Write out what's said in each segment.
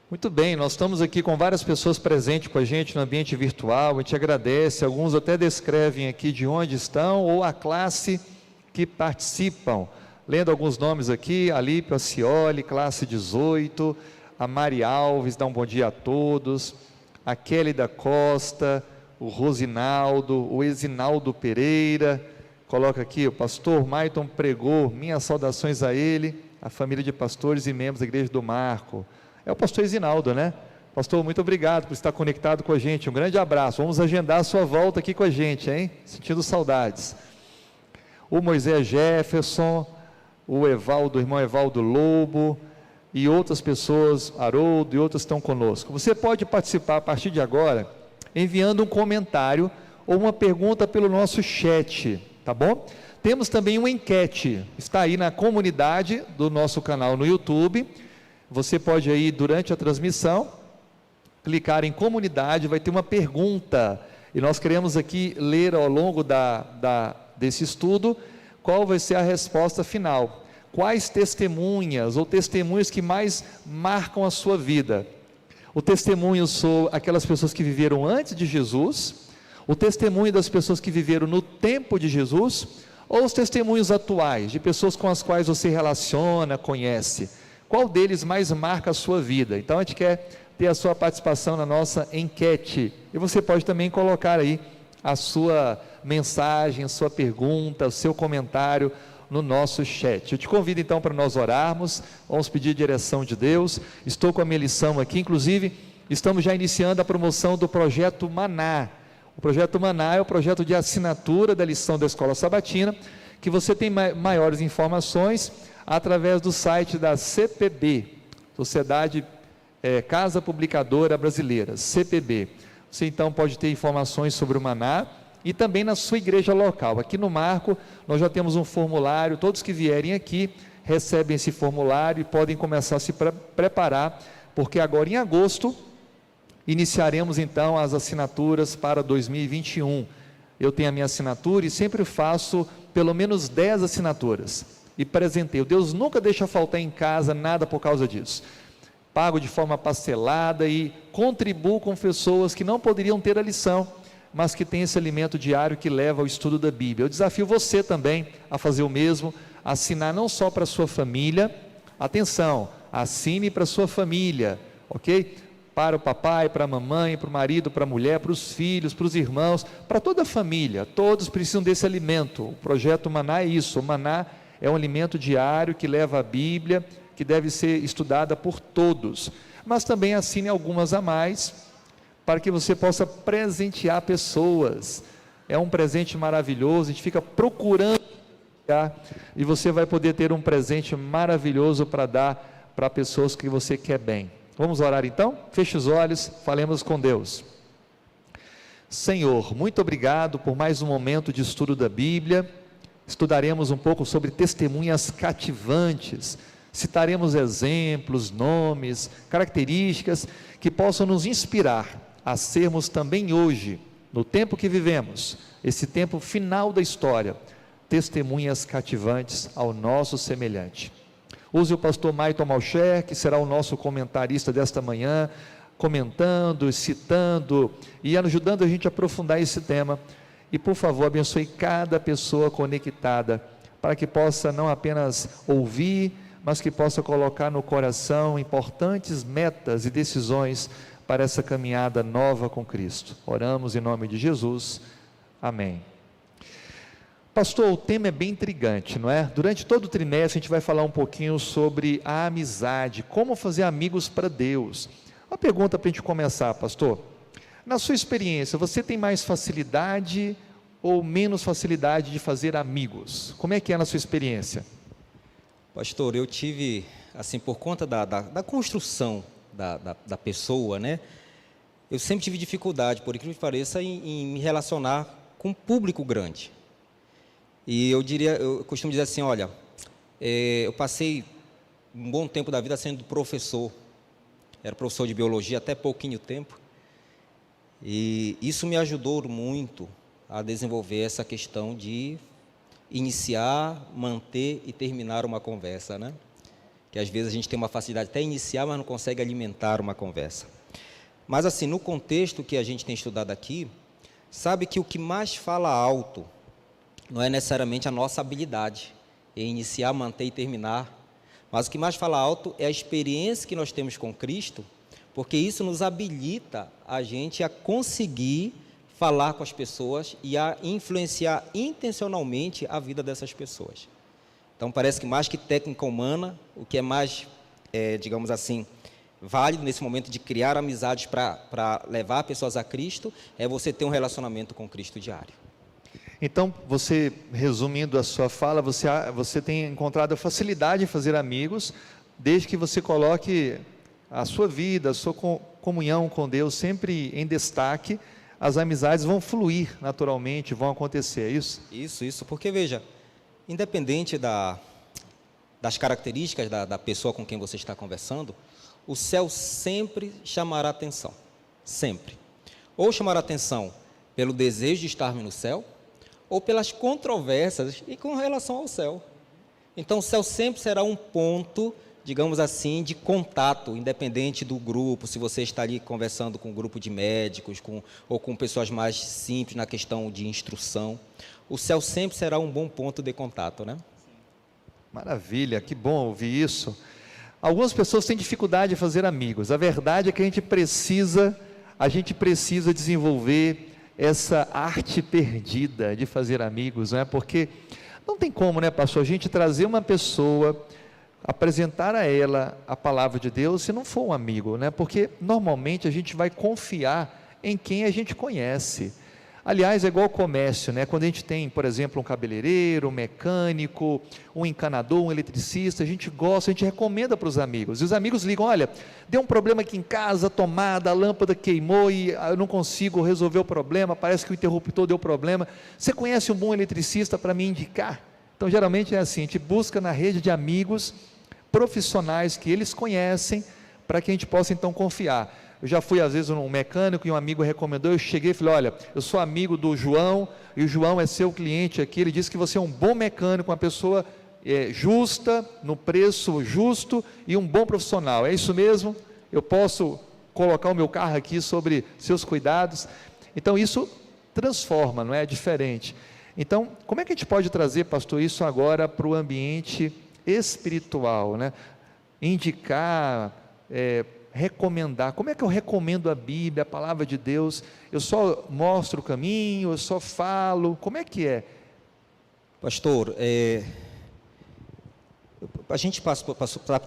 Muito bem, nós estamos aqui com várias pessoas presentes com a gente no ambiente virtual, a gente agradece, alguns até descrevem aqui de onde estão ou a classe que participam. Lendo alguns nomes aqui, Alípio Acioli, classe 18, a Mari Alves, dá um bom dia a todos, a Kelly da Costa, o Rosinaldo, o Exinaldo Pereira, coloca aqui, o pastor Maiton pregou, minhas saudações a ele, a família de pastores e membros da Igreja do Marco. É o pastor Exinaldo, né? Pastor, muito obrigado por estar conectado com a gente, um grande abraço, vamos agendar a sua volta aqui com a gente, hein? Sentindo saudades. O Moisés Jefferson, o Evaldo, o irmão Evaldo Lobo, e outras pessoas, Haroldo e outras estão conosco. Você pode participar a partir de agora, enviando um comentário ou uma pergunta pelo nosso chat, tá bom? Temos também uma enquete, está aí na comunidade do nosso canal no YouTube. Você pode aí, durante a transmissão, clicar em comunidade, vai ter uma pergunta, e nós queremos aqui ler ao longo desse estudo, qual vai ser a resposta final. Quais testemunhas ou testemunhos que mais marcam a sua vida? O testemunho são aquelas pessoas que viveram antes de Jesus, o testemunho das pessoas que viveram no tempo de Jesus, ou os testemunhos atuais, de pessoas com as quais você relaciona, conhece. Qual deles mais marca a sua vida? Então a gente quer ter a sua participação na nossa enquete, e você pode também colocar aí a sua mensagem, a sua pergunta, o seu comentário no nosso chat. Eu te convido então para nós orarmos, vamos pedir a direção de Deus. Estou com a minha lição aqui, inclusive estamos já iniciando a promoção do projeto Maná. O projeto Maná é o projeto de assinatura da lição da Escola Sabatina, que você tem maiores informações através do site da CPB, Sociedade Casa Publicadora Brasileira, CPB. Você então pode ter informações sobre o Maná e também na sua igreja local. Aqui no Marco, nós já temos um formulário, todos que vierem aqui recebem esse formulário e podem começar a se preparar, porque agora em agosto, iniciaremos então as assinaturas para 2021. Eu tenho a minha assinatura e sempre faço pelo menos 10 assinaturas, e presenteio. Deus nunca deixa faltar em casa nada por causa disso. Pago de forma parcelada e contribuo com pessoas que não poderiam ter a lição, mas que tem esse alimento diário que leva ao estudo da Bíblia. Eu desafio você também a fazer o mesmo, assinar não só para a sua família, atenção, assine para a sua família, ok? Para o papai, para a mamãe, para o marido, para a mulher, para os filhos, para os irmãos, para toda a família, todos precisam desse alimento. O projeto Maná é isso, o Maná é um alimento diário que leva a Bíblia, que deve ser estudada por todos, mas também assine algumas a mais, para que você possa presentear pessoas. É um presente maravilhoso, a gente fica procurando, e você vai poder ter um presente maravilhoso para dar para pessoas que você quer bem. Vamos orar então? Feche os olhos, falemos com Deus. Senhor, muito obrigado por mais um momento de estudo da Bíblia. Estudaremos um pouco sobre testemunhas cativantes, citaremos exemplos, nomes, características que possam nos inspirar a sermos também hoje, no tempo que vivemos, esse tempo final da história, testemunhas cativantes ao nosso semelhante. Use o pastor Maiton Malcher, que será o nosso comentarista desta manhã, comentando, citando e ajudando a gente a aprofundar esse tema. E por favor, abençoe cada pessoa conectada, para que possa não apenas ouvir, mas que possa colocar no coração importantes metas e decisões para essa caminhada nova com Cristo. Oramos em nome de Jesus. Amém. Pastor, o tema é bem intrigante, não é? Durante todo o trimestre a gente vai falar um pouquinho sobre a amizade, como fazer amigos para Deus. Uma pergunta para a gente começar, pastor. Na sua experiência, você tem mais facilidade ou menos facilidade de fazer amigos? Como é que é na sua experiência? Pastor, eu tive, assim, por conta da construção da pessoa, né? Eu sempre tive dificuldade, por incrível que pareça, em me relacionar com um público grande. E eu costumo dizer assim, olha, eu passei um bom tempo da vida sendo professor. Era professor de biologia até pouquinho tempo. E isso me ajudou muito a desenvolver essa questão de iniciar, manter e terminar uma conversa, né? que às vezes a gente tem uma facilidade até iniciar, mas não consegue alimentar uma conversa. Mas assim, no contexto que a gente tem estudado aqui, sabe que o que mais fala alto não é necessariamente a nossa habilidade em iniciar, manter e terminar, mas o que mais fala alto é a experiência que nós temos com Cristo, porque isso nos habilita a gente a conseguir falar com as pessoas e a influenciar intencionalmente a vida dessas pessoas. Então parece que mais que técnica humana, o que é mais, digamos assim, válido nesse momento de criar amizades para levar pessoas a Cristo, é você ter um relacionamento com Cristo diário. Então, você, resumindo a sua fala, você tem encontrado facilidade em fazer amigos, desde que você coloque a sua vida, a sua comunhão com Deus sempre em destaque, as amizades vão fluir naturalmente, vão acontecer, é isso? Isso, porque veja, independente das características da pessoa com quem você está conversando, o céu sempre chamará atenção, sempre. Ou chamará atenção pelo desejo de estar no céu, ou pelas controvérsias e com relação ao céu. Então o céu sempre será um ponto, digamos assim, de contato, independente do grupo, se você está ali conversando com um grupo de médicos, ou com pessoas mais simples na questão de instrução, o céu sempre será um bom ponto de contato, né? Maravilha, que bom ouvir isso. Algumas pessoas têm dificuldade de fazer amigos. A verdade é que a gente precisa desenvolver essa arte perdida de fazer amigos, não é? Porque não tem como, né, pastor, a gente trazer uma pessoa, apresentar a ela a palavra de Deus, se não for um amigo, né? Porque normalmente a gente vai confiar em quem a gente conhece. Aliás, é igual comércio, né? Quando a gente tem, por exemplo, um cabeleireiro, um mecânico, um encanador, um eletricista, a gente gosta, a gente recomenda para os amigos. E os amigos ligam: olha, deu um problema aqui em casa, a tomada, a lâmpada queimou e eu não consigo resolver o problema, parece que o interruptor deu problema. Você conhece um bom eletricista para me indicar? Então, geralmente é assim, a gente busca na rede de amigos profissionais que eles conhecem, para que a gente possa então confiar. Eu já fui às vezes um mecânico e um amigo recomendou, eu cheguei e falei: olha, eu sou amigo do João, e o João é seu cliente aqui, ele disse que você é um bom mecânico, uma pessoa justa, no preço justo e um bom profissional, é isso mesmo? Eu posso colocar o meu carro aqui sobre seus cuidados? Então isso transforma, não é? Diferente. Então, como é que a gente pode trazer, pastor, isso agora para o ambiente espiritual, né? Indicar, recomendar. Como é que eu recomendo a Bíblia, a palavra de Deus? Eu só mostro o caminho, eu só falo, como é que é? Pastor, a gente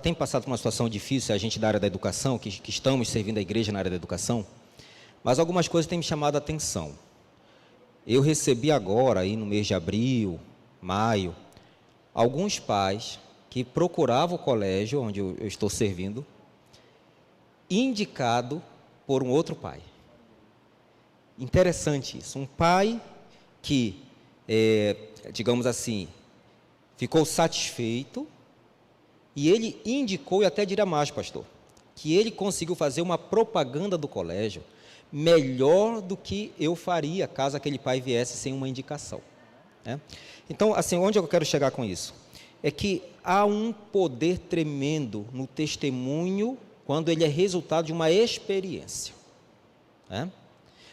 tem passado por uma situação difícil, a gente da área da educação, que estamos servindo a igreja na área da educação, mas algumas coisas têm me chamado a atenção. Eu recebi agora, aí no mês de abril, maio, alguns pais que procuravam o colégio onde eu estou servindo, indicado por um outro pai. Interessante isso, um pai que, digamos assim, ficou satisfeito, e ele indicou, e até diria mais, pastor, que ele conseguiu fazer uma propaganda do colégio melhor do que eu faria, caso aquele pai viesse sem uma indicação, né? Então, assim, onde eu quero chegar com isso? É que há um poder tremendo no testemunho, quando ele é resultado de uma experiência, né?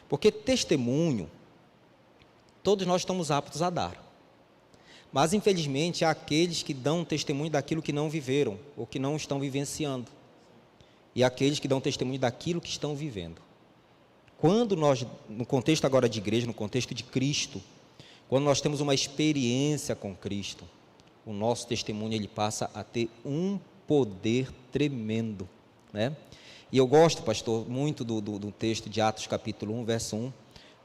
Porque testemunho, todos nós estamos aptos a dar, mas infelizmente há aqueles que dão testemunho daquilo que não viveram, ou que não estão vivenciando, e aqueles que dão testemunho daquilo que estão vivendo. Quando nós, no contexto agora de igreja, no contexto de Cristo, quando nós temos uma experiência com Cristo, o nosso testemunho ele passa a ter um poder tremendo, né? E eu gosto, pastor, muito do texto de Atos capítulo 1, verso 1,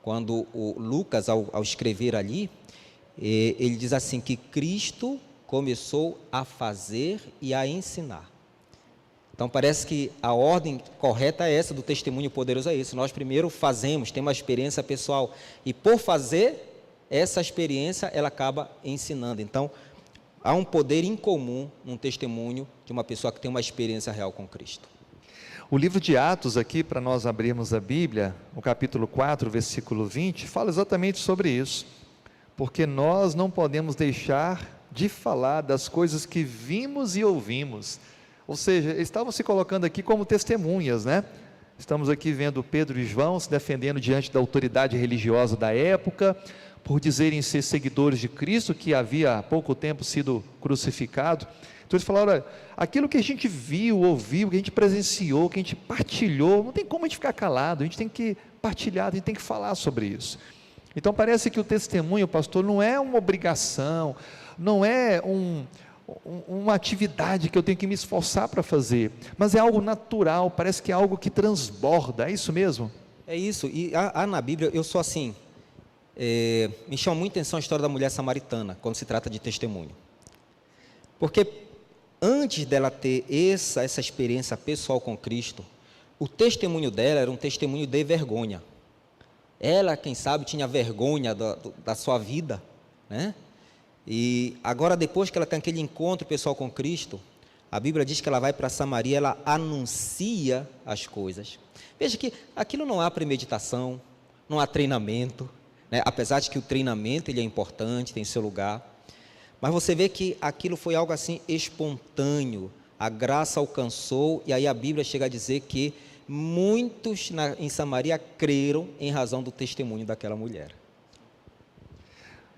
quando o Lucas, ao escrever ali, ele diz assim, que Cristo começou a fazer e a ensinar. Então parece que a ordem correta é essa, do testemunho poderoso é esse. Nós primeiro fazemos, temos uma experiência pessoal, e por fazer essa experiência, ela acaba ensinando. Então, há um poder incomum num testemunho de uma pessoa que tem uma experiência real com Cristo. O livro de Atos aqui, para nós abrirmos a Bíblia, no capítulo 4, versículo 20, fala exatamente sobre isso. Porque nós não podemos deixar de falar das coisas que vimos e ouvimos. Ou seja, eles estavam se colocando aqui como testemunhas, né? Estamos aqui vendo Pedro e João se defendendo diante da autoridade religiosa da época, por dizerem ser seguidores de Cristo, que havia há pouco tempo sido crucificado. Então eles falaram: olha, aquilo que a gente viu, ouviu, que a gente presenciou, que a gente partilhou, não tem como a gente ficar calado, a gente tem que partilhar, a gente tem que falar sobre isso. Então parece que o testemunho, pastor, não é uma obrigação, não é uma atividade que eu tenho que me esforçar para fazer, mas é algo natural, parece que é algo que transborda, é isso mesmo? É isso, e há na Bíblia, eu sou assim, me chama muita atenção a história da mulher samaritana, quando se trata de testemunho. Porque antes dela ter essa experiência pessoal com Cristo, o testemunho dela era um testemunho de vergonha. Ela, quem sabe, tinha vergonha da sua vida, né? E agora, depois que ela tem aquele encontro pessoal com Cristo, a Bíblia diz que ela vai para Samaria, ela anuncia as coisas. Veja que aquilo não há premeditação, não há treinamento, né? Apesar de que o treinamento ele é importante, tem seu lugar, mas você vê que aquilo foi algo assim espontâneo, a graça alcançou, e aí a Bíblia chega a dizer que muitos em Samaria creram em razão do testemunho daquela mulher.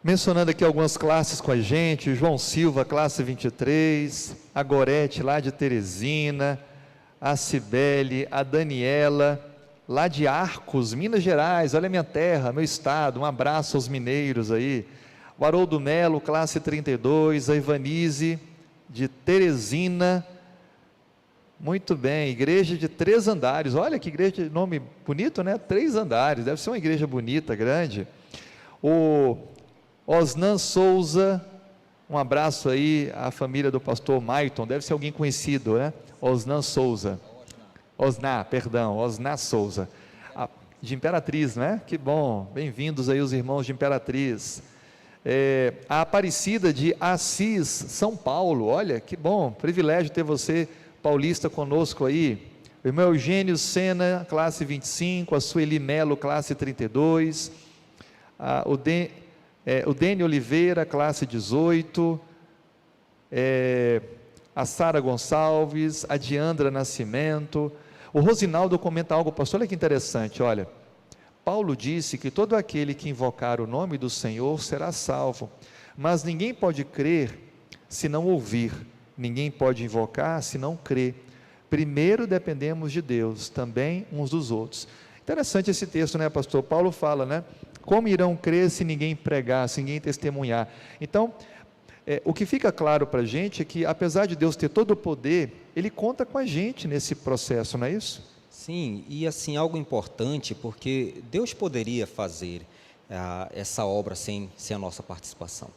Mencionando aqui algumas classes com a gente: João Silva, classe 23, a Gorete, lá de Teresina, a Cibele, a Daniela, lá de Arcos, Minas Gerais, olha a minha terra, meu estado, um abraço aos mineiros aí. O Haroldo Melo, classe 32, a Ivanise, de Teresina, muito bem, igreja de 3 andares, olha que igreja, nome bonito, né? 3 andares, deve ser uma igreja bonita, grande. O Osnan Souza, um abraço aí à família do pastor Maiton, deve ser alguém conhecido, né? Osnan Souza, Osná Souza, de Imperatriz, né? Que bom, bem-vindos aí os irmãos de Imperatriz. A Aparecida de Assis, São Paulo, olha que bom, privilégio ter você paulista conosco aí. O irmão Eugênio Sena, classe 25, a Sueli Melo, classe 32, o Dene Oliveira, classe 18, a Sara Gonçalves, a Diandra Nascimento. O Rosinaldo comenta algo, pastor, olha que interessante, olha: Paulo disse que todo aquele que invocar o nome do Senhor será salvo, mas ninguém pode crer se não ouvir, ninguém pode invocar se não crer. Primeiro dependemos de Deus, também uns dos outros. Interessante esse texto, né, pastor? Paulo fala, né? Como irão crer se ninguém pregar, se ninguém testemunhar? Então, o que fica claro para a gente é que, apesar de Deus ter todo o poder, Ele conta com a gente nesse processo, não é isso? Sim, e assim, algo importante, porque Deus poderia fazer essa obra sem a nossa participação.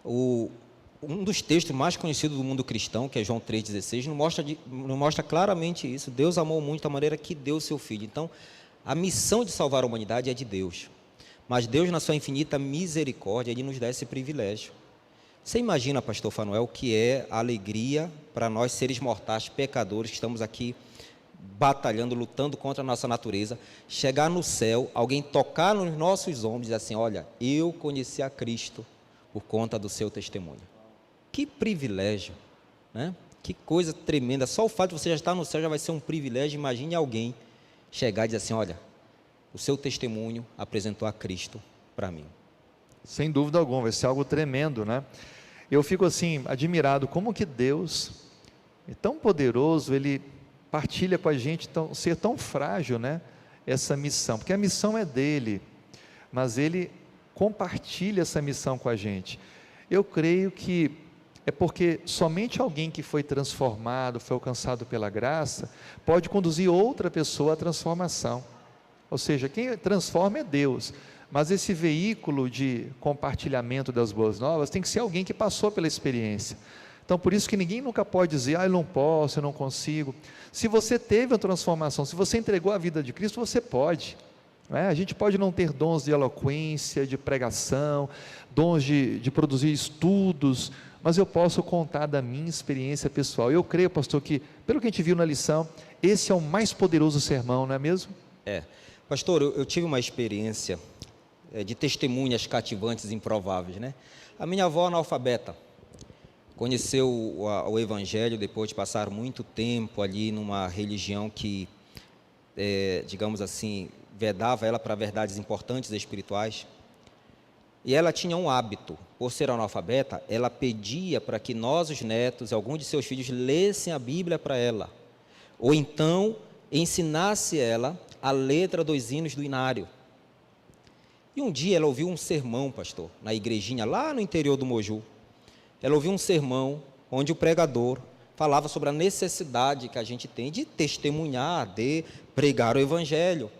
Um dos textos mais conhecidos do mundo cristão, que é João 3,16, nos mostra claramente isso. Deus amou muito a maneira que deu o seu Filho. Então, a missão de salvar a humanidade é de Deus, mas Deus, na sua infinita misericórdia, Ele nos dá esse privilégio. Você imagina, pastor Fanuel, o que é a alegria para nós, seres mortais, pecadores, que estamos aqui batalhando, lutando contra a nossa natureza, chegar no céu, alguém tocar nos nossos ombros e dizer assim: olha, eu conheci a Cristo por conta do seu testemunho. Que privilégio, né? Que coisa tremenda. Só o fato de você já estar no céu já vai ser um privilégio. Imagine alguém chegar e dizer assim: olha, o seu testemunho apresentou a Cristo para mim. Sem dúvida alguma, vai ser algo tremendo, né? Eu fico assim, admirado, como que Deus é tão poderoso, Ele partilha com a gente ser tão frágil, né? Essa missão, porque a missão é dele, mas Ele compartilha essa missão com a gente. Eu creio que é porque somente alguém que foi transformado, foi alcançado pela graça, pode conduzir outra pessoa à transformação. Ou seja, quem transforma é Deus, mas esse veículo de compartilhamento das boas novas tem que ser alguém que passou pela experiência. Então, por isso que ninguém nunca pode dizer: eu não posso, eu não consigo. Se você teve a transformação, se você entregou a vida de Cristo, você pode. A gente pode não ter dons de eloquência, de pregação, dons de produzir estudos, mas eu posso contar da minha experiência pessoal. Eu creio, pastor, que pelo que a gente viu na lição, esse é o mais poderoso sermão, não é mesmo? Pastor, eu tive uma experiência de testemunhas cativantes e improváveis, né? A minha avó analfabeta, conheceu o Evangelho depois de passar muito tempo ali numa religião que, digamos assim, vedava ela para verdades importantes espirituais. E ela tinha um hábito, por ser analfabeta, ela pedia para que nós, os netos, alguns de seus filhos, lessem a Bíblia para ela, ou então ensinasse ela a letra dos hinos do inário. E um dia ela ouviu um sermão, pastor, na igrejinha lá no interior do Moju. Ela ouviu um sermão onde o pregador falava sobre a necessidade que a gente tem de testemunhar, de pregar o Evangelho.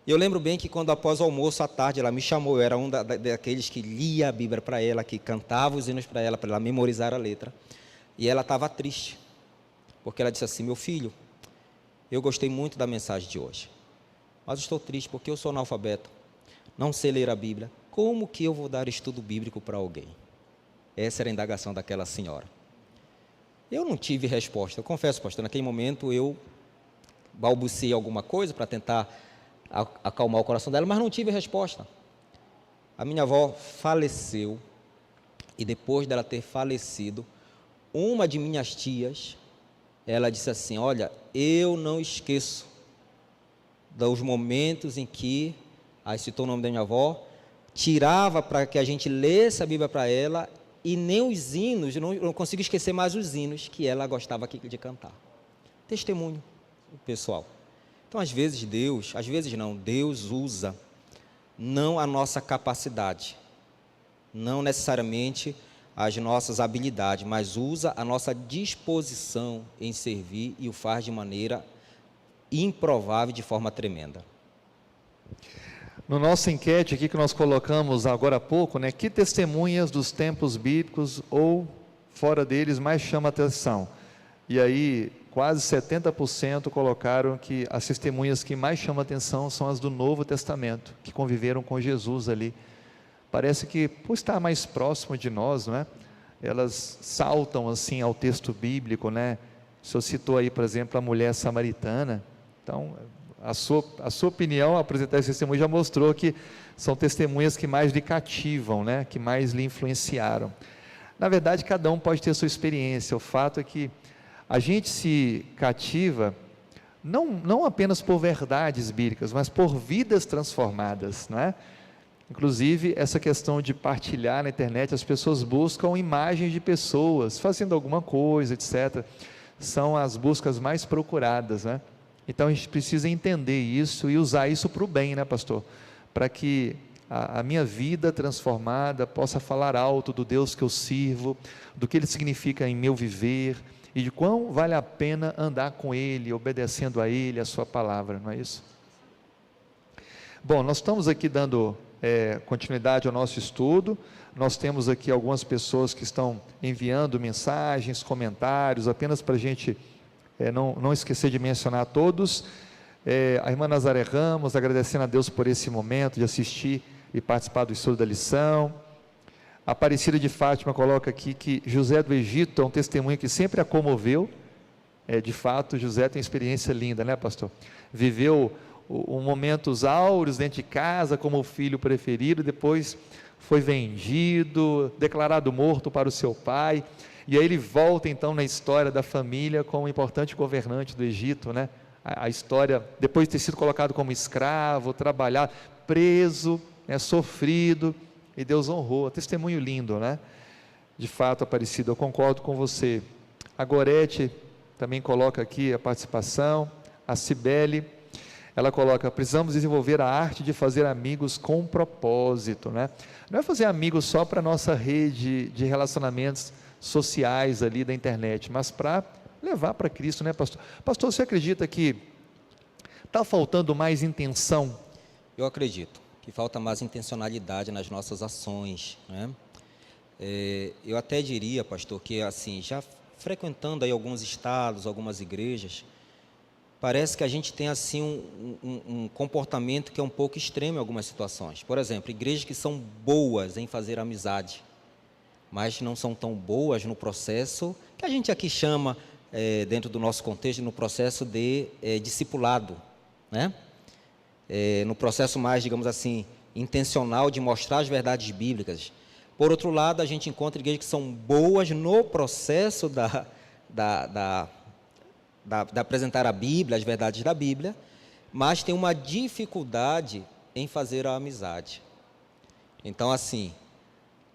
E eu lembro bem que quando após o almoço à tarde ela me chamou, eu era um daqueles que lia a Bíblia para ela, que cantava os hinos para ela memorizar a letra. E ela estava triste, porque ela disse assim: meu filho, eu gostei muito da mensagem de hoje, mas estou triste porque eu sou analfabeto, não sei ler a Bíblia, como que eu vou dar estudo bíblico para alguém? Essa era a indagação daquela senhora. Eu não tive resposta, eu confesso, pastor, naquele momento eu balbuciei alguma coisa para tentar acalmar o coração dela, mas não tive resposta. A minha avó faleceu, e depois dela ter falecido, uma de minhas tias, ela disse assim: olha, eu não esqueço dos momentos em que, aí citou o nome da minha avó, tirava para que a gente lesse a Bíblia para ela, e nem os hinos, não consigo esquecer mais os hinos que ela gostava de cantar. Testemunho pessoal. Então, às vezes Deus usa não a nossa capacidade, não necessariamente as nossas habilidades, mas usa a nossa disposição em servir, e o faz de maneira improvável, de forma tremenda. No nosso enquete aqui que nós colocamos agora há pouco, né, que testemunhas dos tempos bíblicos ou fora deles mais chama a atenção? E aí, quase 70% colocaram que as testemunhas que mais chamam a atenção são as do Novo Testamento, que conviveram com Jesus ali. Parece que, por estar mais próximo de nós, não é? Elas saltam assim ao texto bíblico, né? O senhor citou aí, por exemplo, a mulher samaritana. Então, a sua opinião, apresentar esse testemunho, já mostrou que são testemunhas que mais lhe cativam, né? Que mais lhe influenciaram. Na verdade, cada um pode ter a sua experiência. O fato é que a gente se cativa não apenas por verdades bíblicas, mas por vidas transformadas, não é? Inclusive, essa questão de partilhar na internet, as pessoas buscam imagens de pessoas fazendo alguma coisa, etc. São as buscas mais procuradas, né? Então, a gente precisa entender isso e usar isso para o bem, né, pastor? Para que a minha vida transformada possa falar alto do Deus que eu sirvo, do que Ele significa em meu viver, e de quão vale a pena andar com Ele, obedecendo a Ele, a sua palavra, não é isso? Bom, nós estamos aqui dando continuidade ao nosso estudo. Nós temos aqui algumas pessoas que estão enviando mensagens, comentários, apenas para a gente não esquecer de mencionar todos. A irmã Nazaré Ramos, agradecendo a Deus por esse momento de assistir e participar do estudo da lição. A Aparecida de Fátima coloca aqui que José do Egito é um testemunho que sempre a comoveu. De fato, José tem uma experiência linda, né, pastor? Viveu momentos áureos dentro de casa como o filho preferido, depois foi vendido, declarado morto para o seu pai, e aí ele volta então na história da família como um importante governante do Egito, né? A história, depois de ter sido colocado como escravo, trabalhado, preso, sofrido, e Deus honrou. Testemunho lindo, né? De fato, Aparecido, eu concordo com você. A Gorete também coloca aqui a participação. A Cibele, ela coloca: precisamos desenvolver a arte de fazer amigos com propósito, né? Não é fazer amigos só para a nossa rede de relacionamentos sociais ali da internet, mas para levar para Cristo, né, pastor? Pastor, você acredita que está faltando mais intenção? Eu acredito que falta mais intencionalidade nas nossas ações, né? Eu até diria, pastor, que assim, já frequentando aí alguns estados, algumas igrejas, parece que a gente tem assim um comportamento que é um pouco extremo em algumas situações. Por exemplo, igrejas que são boas em fazer amizade, mas não são tão boas no processo que a gente aqui chama, dentro do nosso contexto, no processo de discipulado, né? No processo mais, digamos assim, intencional de mostrar as verdades bíblicas. Por outro lado, a gente encontra igrejas que são boas no processo de apresentar a Bíblia, as verdades da Bíblia, mas tem uma dificuldade em fazer a amizade. Então, assim,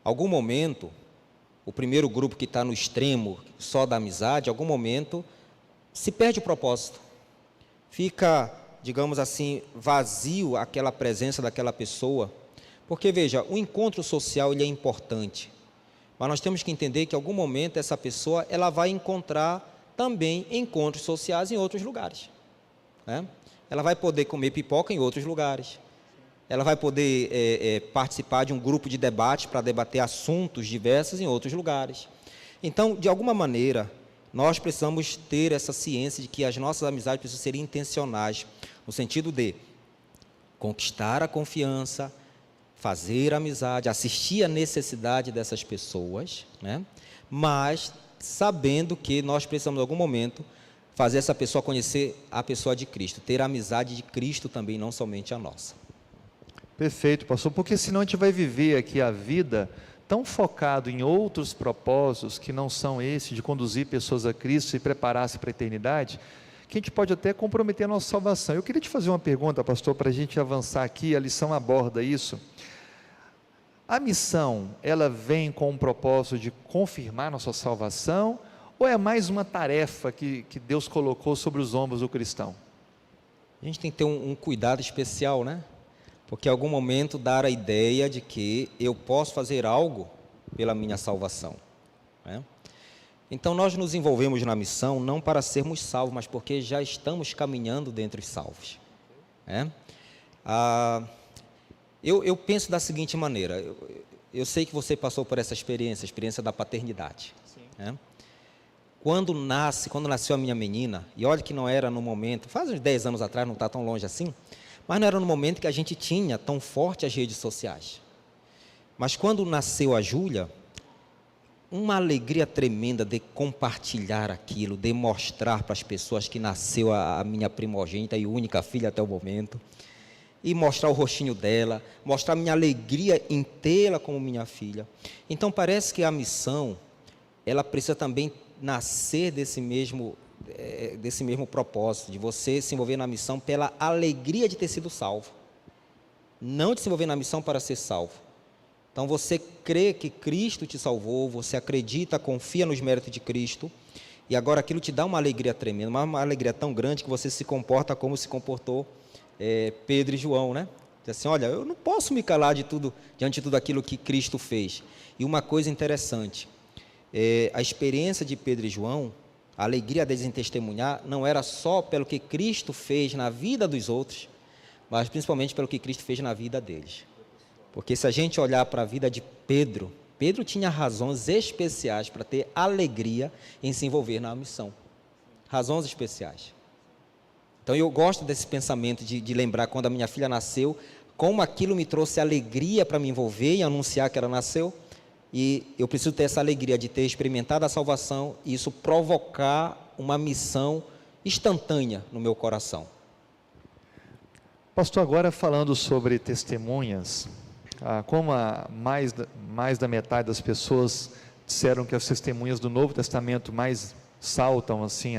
algum momento, o primeiro grupo que está no extremo só da amizade, algum momento, se perde o propósito. Fica, digamos assim, vazio aquela presença daquela pessoa. Porque, veja, o encontro social ele é importante, mas nós temos que entender que em algum momento essa pessoa ela vai encontrar também encontros sociais em outros lugares, né? Ela vai poder comer pipoca em outros lugares, ela vai poder participar de um grupo de debate para debater assuntos diversos em outros lugares. Então, de alguma maneira, nós precisamos ter essa ciência de que as nossas amizades precisam ser intencionais, no sentido de conquistar a confiança, fazer amizade, assistir à necessidade dessas pessoas, né? Mas sabendo que nós precisamos, em algum momento, fazer essa pessoa conhecer a pessoa de Cristo, ter a amizade de Cristo também, não somente a nossa. Perfeito, pastor, porque senão a gente vai viver aqui a vida tão focado em outros propósitos que não são esse de conduzir pessoas a Cristo e preparar-se para a eternidade, que a gente pode até comprometer a nossa salvação. Eu queria te fazer uma pergunta, pastor, para a gente avançar aqui, a lição aborda isso. A missão, ela vem com o propósito de confirmar nossa salvação, ou é mais uma tarefa que Deus colocou sobre os ombros do cristão? A gente tem que ter um cuidado especial, né? Porque em algum momento dar a ideia de que eu posso fazer algo pela minha salvação, né? Então nós nos envolvemos na missão não para sermos salvos, mas porque já estamos caminhando dentre os salvos, né? Eu penso da seguinte maneira, eu sei que você passou por essa experiência, a experiência da paternidade, né? Quando nasceu a minha menina, e olha que não era no momento, faz uns 10 anos atrás, não está tão longe assim, mas não era no momento que a gente tinha tão forte as redes sociais. Mas quando nasceu a Júlia, uma alegria tremenda de compartilhar aquilo, de mostrar para as pessoas que nasceu a minha primogênita e única filha até o momento, e mostrar o rostinho dela, mostrar a minha alegria em tê-la como minha filha. Então parece que a missão, ela precisa também nascer desse mesmo propósito, de você se envolver na missão pela alegria de ter sido salvo, não de se envolver na missão para ser salvo. Então você crê que Cristo te salvou, você acredita, confia nos méritos de Cristo, e agora aquilo te dá uma alegria tremenda, uma alegria tão grande que você se comporta como se comportou Pedro e João, né? Diz assim, olha, eu não posso me calar diante de tudo aquilo que Cristo fez. E uma coisa interessante, a experiência de Pedro e João, a alegria deles em testemunhar, não era só pelo que Cristo fez na vida dos outros, mas principalmente pelo que Cristo fez na vida deles. Porque se a gente olhar para a vida de Pedro, Pedro tinha razões especiais para ter alegria em se envolver na missão. Razões especiais. Então eu gosto desse pensamento de lembrar quando a minha filha nasceu, como aquilo me trouxe alegria para me envolver e anunciar que ela nasceu. E eu preciso ter essa alegria de ter experimentado a salvação e isso provocar uma missão instantânea no meu coração. Pastor, agora falando sobre testemunhas, como mais da metade das pessoas disseram que as testemunhas do Novo Testamento mais saltam assim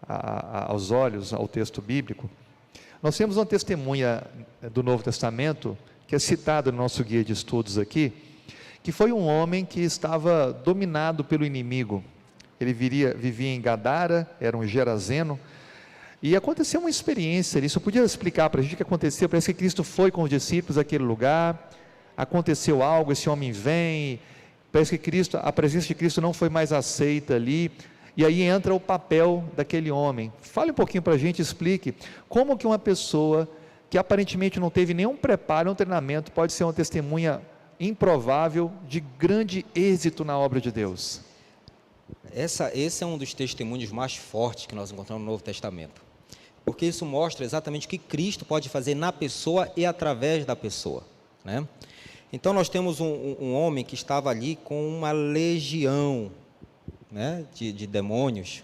aos olhos ao texto bíblico, nós temos uma testemunha do Novo Testamento que é citada no nosso guia de estudos aqui, que foi um homem que estava dominado pelo inimigo. Ele vivia em Gadara, era um gerazeno, e aconteceu uma experiência ali. Você podia explicar para a gente o que aconteceu? Parece que Cristo foi com os discípulos àquele lugar, aconteceu algo, esse homem vem, parece que a presença de Cristo não foi mais aceita ali, e aí entra o papel daquele homem. Fale um pouquinho para a gente, explique como que uma pessoa que aparentemente não teve nenhum preparo, um treinamento, pode ser uma testemunha improvável de grande êxito na obra de Deus. Esse é um dos testemunhos mais fortes que nós encontramos no Novo Testamento, porque isso mostra exatamente o que Cristo pode fazer na pessoa e através da pessoa, né? Então nós temos um homem que estava ali com uma legião, né, de demônios,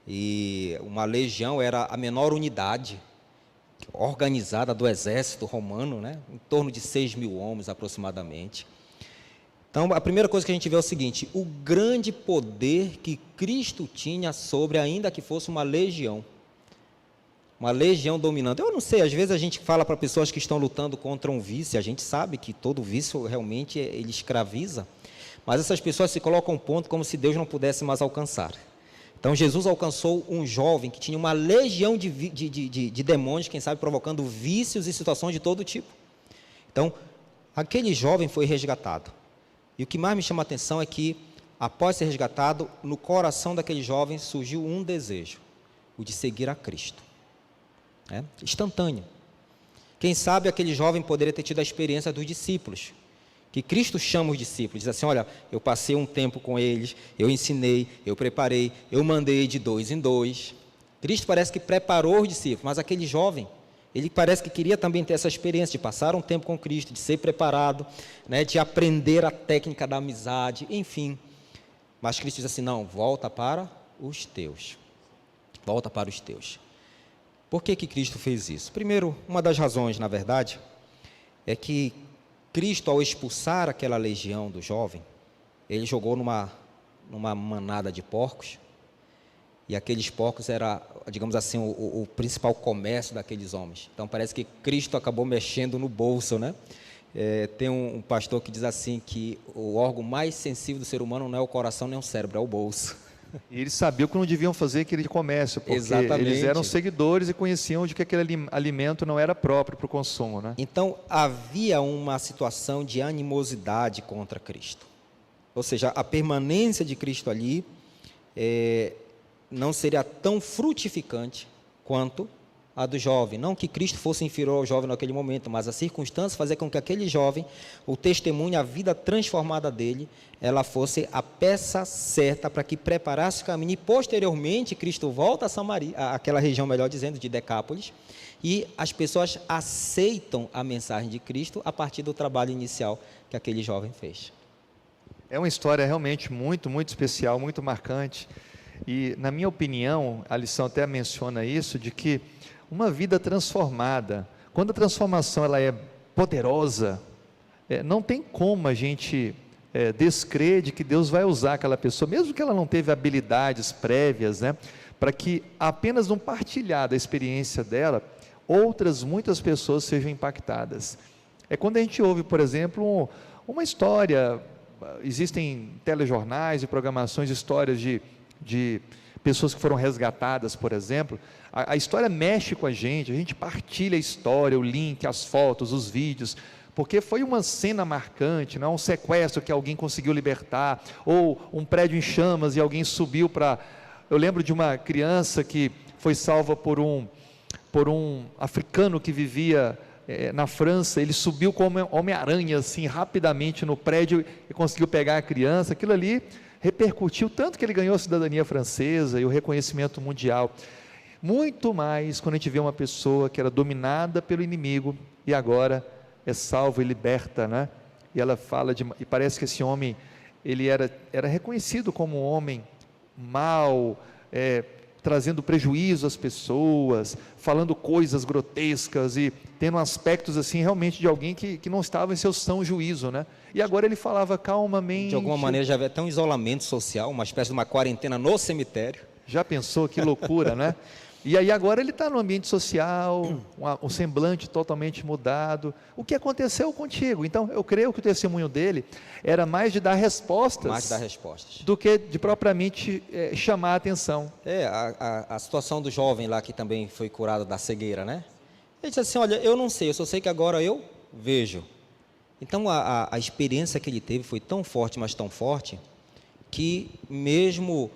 e uma legião era a menor unidade organizada do exército romano, né, em torno de 6.000 homens aproximadamente. Então, a primeira coisa que a gente vê é o seguinte: o grande poder que Cristo tinha sobre, ainda que fosse uma legião dominante. Eu não sei, às vezes a gente fala para pessoas que estão lutando contra um vício, a gente sabe que todo vício realmente ele escraviza, mas essas pessoas se colocam um ponto como se Deus não pudesse mais alcançar. Então, Jesus alcançou um jovem que tinha uma legião de demônios, quem sabe provocando vícios e situações de todo tipo. Então, aquele jovem foi resgatado. E o que mais me chama a atenção é que, após ser resgatado, no coração daquele jovem surgiu um desejo, o de seguir a Cristo. Instantâneo. Quem sabe aquele jovem poderia ter tido a experiência dos discípulos, que Cristo chama os discípulos, diz assim: olha, eu passei um tempo com eles, eu ensinei, eu preparei, eu mandei de 2 em 2. Cristo parece que preparou os discípulos, mas aquele jovem, ele parece que queria também ter essa experiência de passar um tempo com Cristo, de ser preparado, de aprender a técnica da amizade, enfim. Mas Cristo diz assim: não, volta para os teus. Volta para os teus. Por que Cristo fez isso? Primeiro, uma das razões, na verdade, é que Cristo, ao expulsar aquela legião do jovem, ele jogou numa manada de porcos, e aqueles porcos era, digamos assim, o principal comércio daqueles homens. Então parece que Cristo acabou mexendo no bolso, né? Tem um pastor que diz assim, que o órgão mais sensível do ser humano não é o coração nem o cérebro, é o bolso. E eles sabiam que não deviam fazer aquele comércio, porque Exatamente. Eles eram seguidores e conheciam de que aquele alimento não era próprio para o consumo, né? Então, havia uma situação de animosidade contra Cristo. Ou seja, a permanência de Cristo ali não seria tão frutificante quanto a do jovem. Não que Cristo fosse inferior ao jovem naquele momento, mas a circunstância fazia com que aquele jovem, o testemunho, a vida transformada dele, ela fosse a peça certa para que preparasse o caminho. E posteriormente Cristo volta a Samaria, aquela região, melhor dizendo, de Decápolis, e as pessoas aceitam a mensagem de Cristo a partir do trabalho inicial que aquele jovem fez. É uma história realmente muito, muito especial, muito marcante. E, na minha opinião, a lição até menciona isso, de que uma vida transformada, quando a transformação ela é poderosa, não tem como a gente descrer de que Deus vai usar aquela pessoa, mesmo que ela não teve habilidades prévias, para que apenas no partilhar da experiência dela, muitas pessoas sejam impactadas. É quando a gente ouve, por exemplo, uma história, existem telejornais e programações, histórias de pessoas que foram resgatadas, por exemplo. A história mexe com a gente partilha a história, o link, as fotos, os vídeos, porque foi uma cena marcante, não é um sequestro que alguém conseguiu libertar, ou um prédio em chamas e alguém subiu para... Eu lembro de uma criança que foi salva por um africano que vivia na França. Ele subiu como Homem-Aranha, assim, rapidamente no prédio e conseguiu pegar a criança. Aquilo ali repercutiu tanto que ele ganhou a cidadania francesa e o reconhecimento mundial. Muito mais quando a gente vê uma pessoa que era dominada pelo inimigo e agora é salvo e liberta, né? E ela fala e parece que esse homem, ele era reconhecido como um homem mau, trazendo prejuízo às pessoas, falando coisas grotescas e tendo aspectos assim realmente de alguém que não estava em seu são juízo, né? E agora ele falava calmamente. De alguma maneira já havia até um isolamento social, uma espécie de uma quarentena no cemitério. Já pensou que loucura, né? E aí agora ele está no ambiente social, um semblante totalmente mudado. O que aconteceu contigo? Então eu creio que o testemunho dele era mais de dar respostas, do que de propriamente chamar a atenção. A situação do jovem lá que também foi curado da cegueira, né? Ele disse assim: olha, eu não sei, eu só sei que agora eu vejo. Então a experiência que ele teve foi tão forte, mas tão forte, que mesmo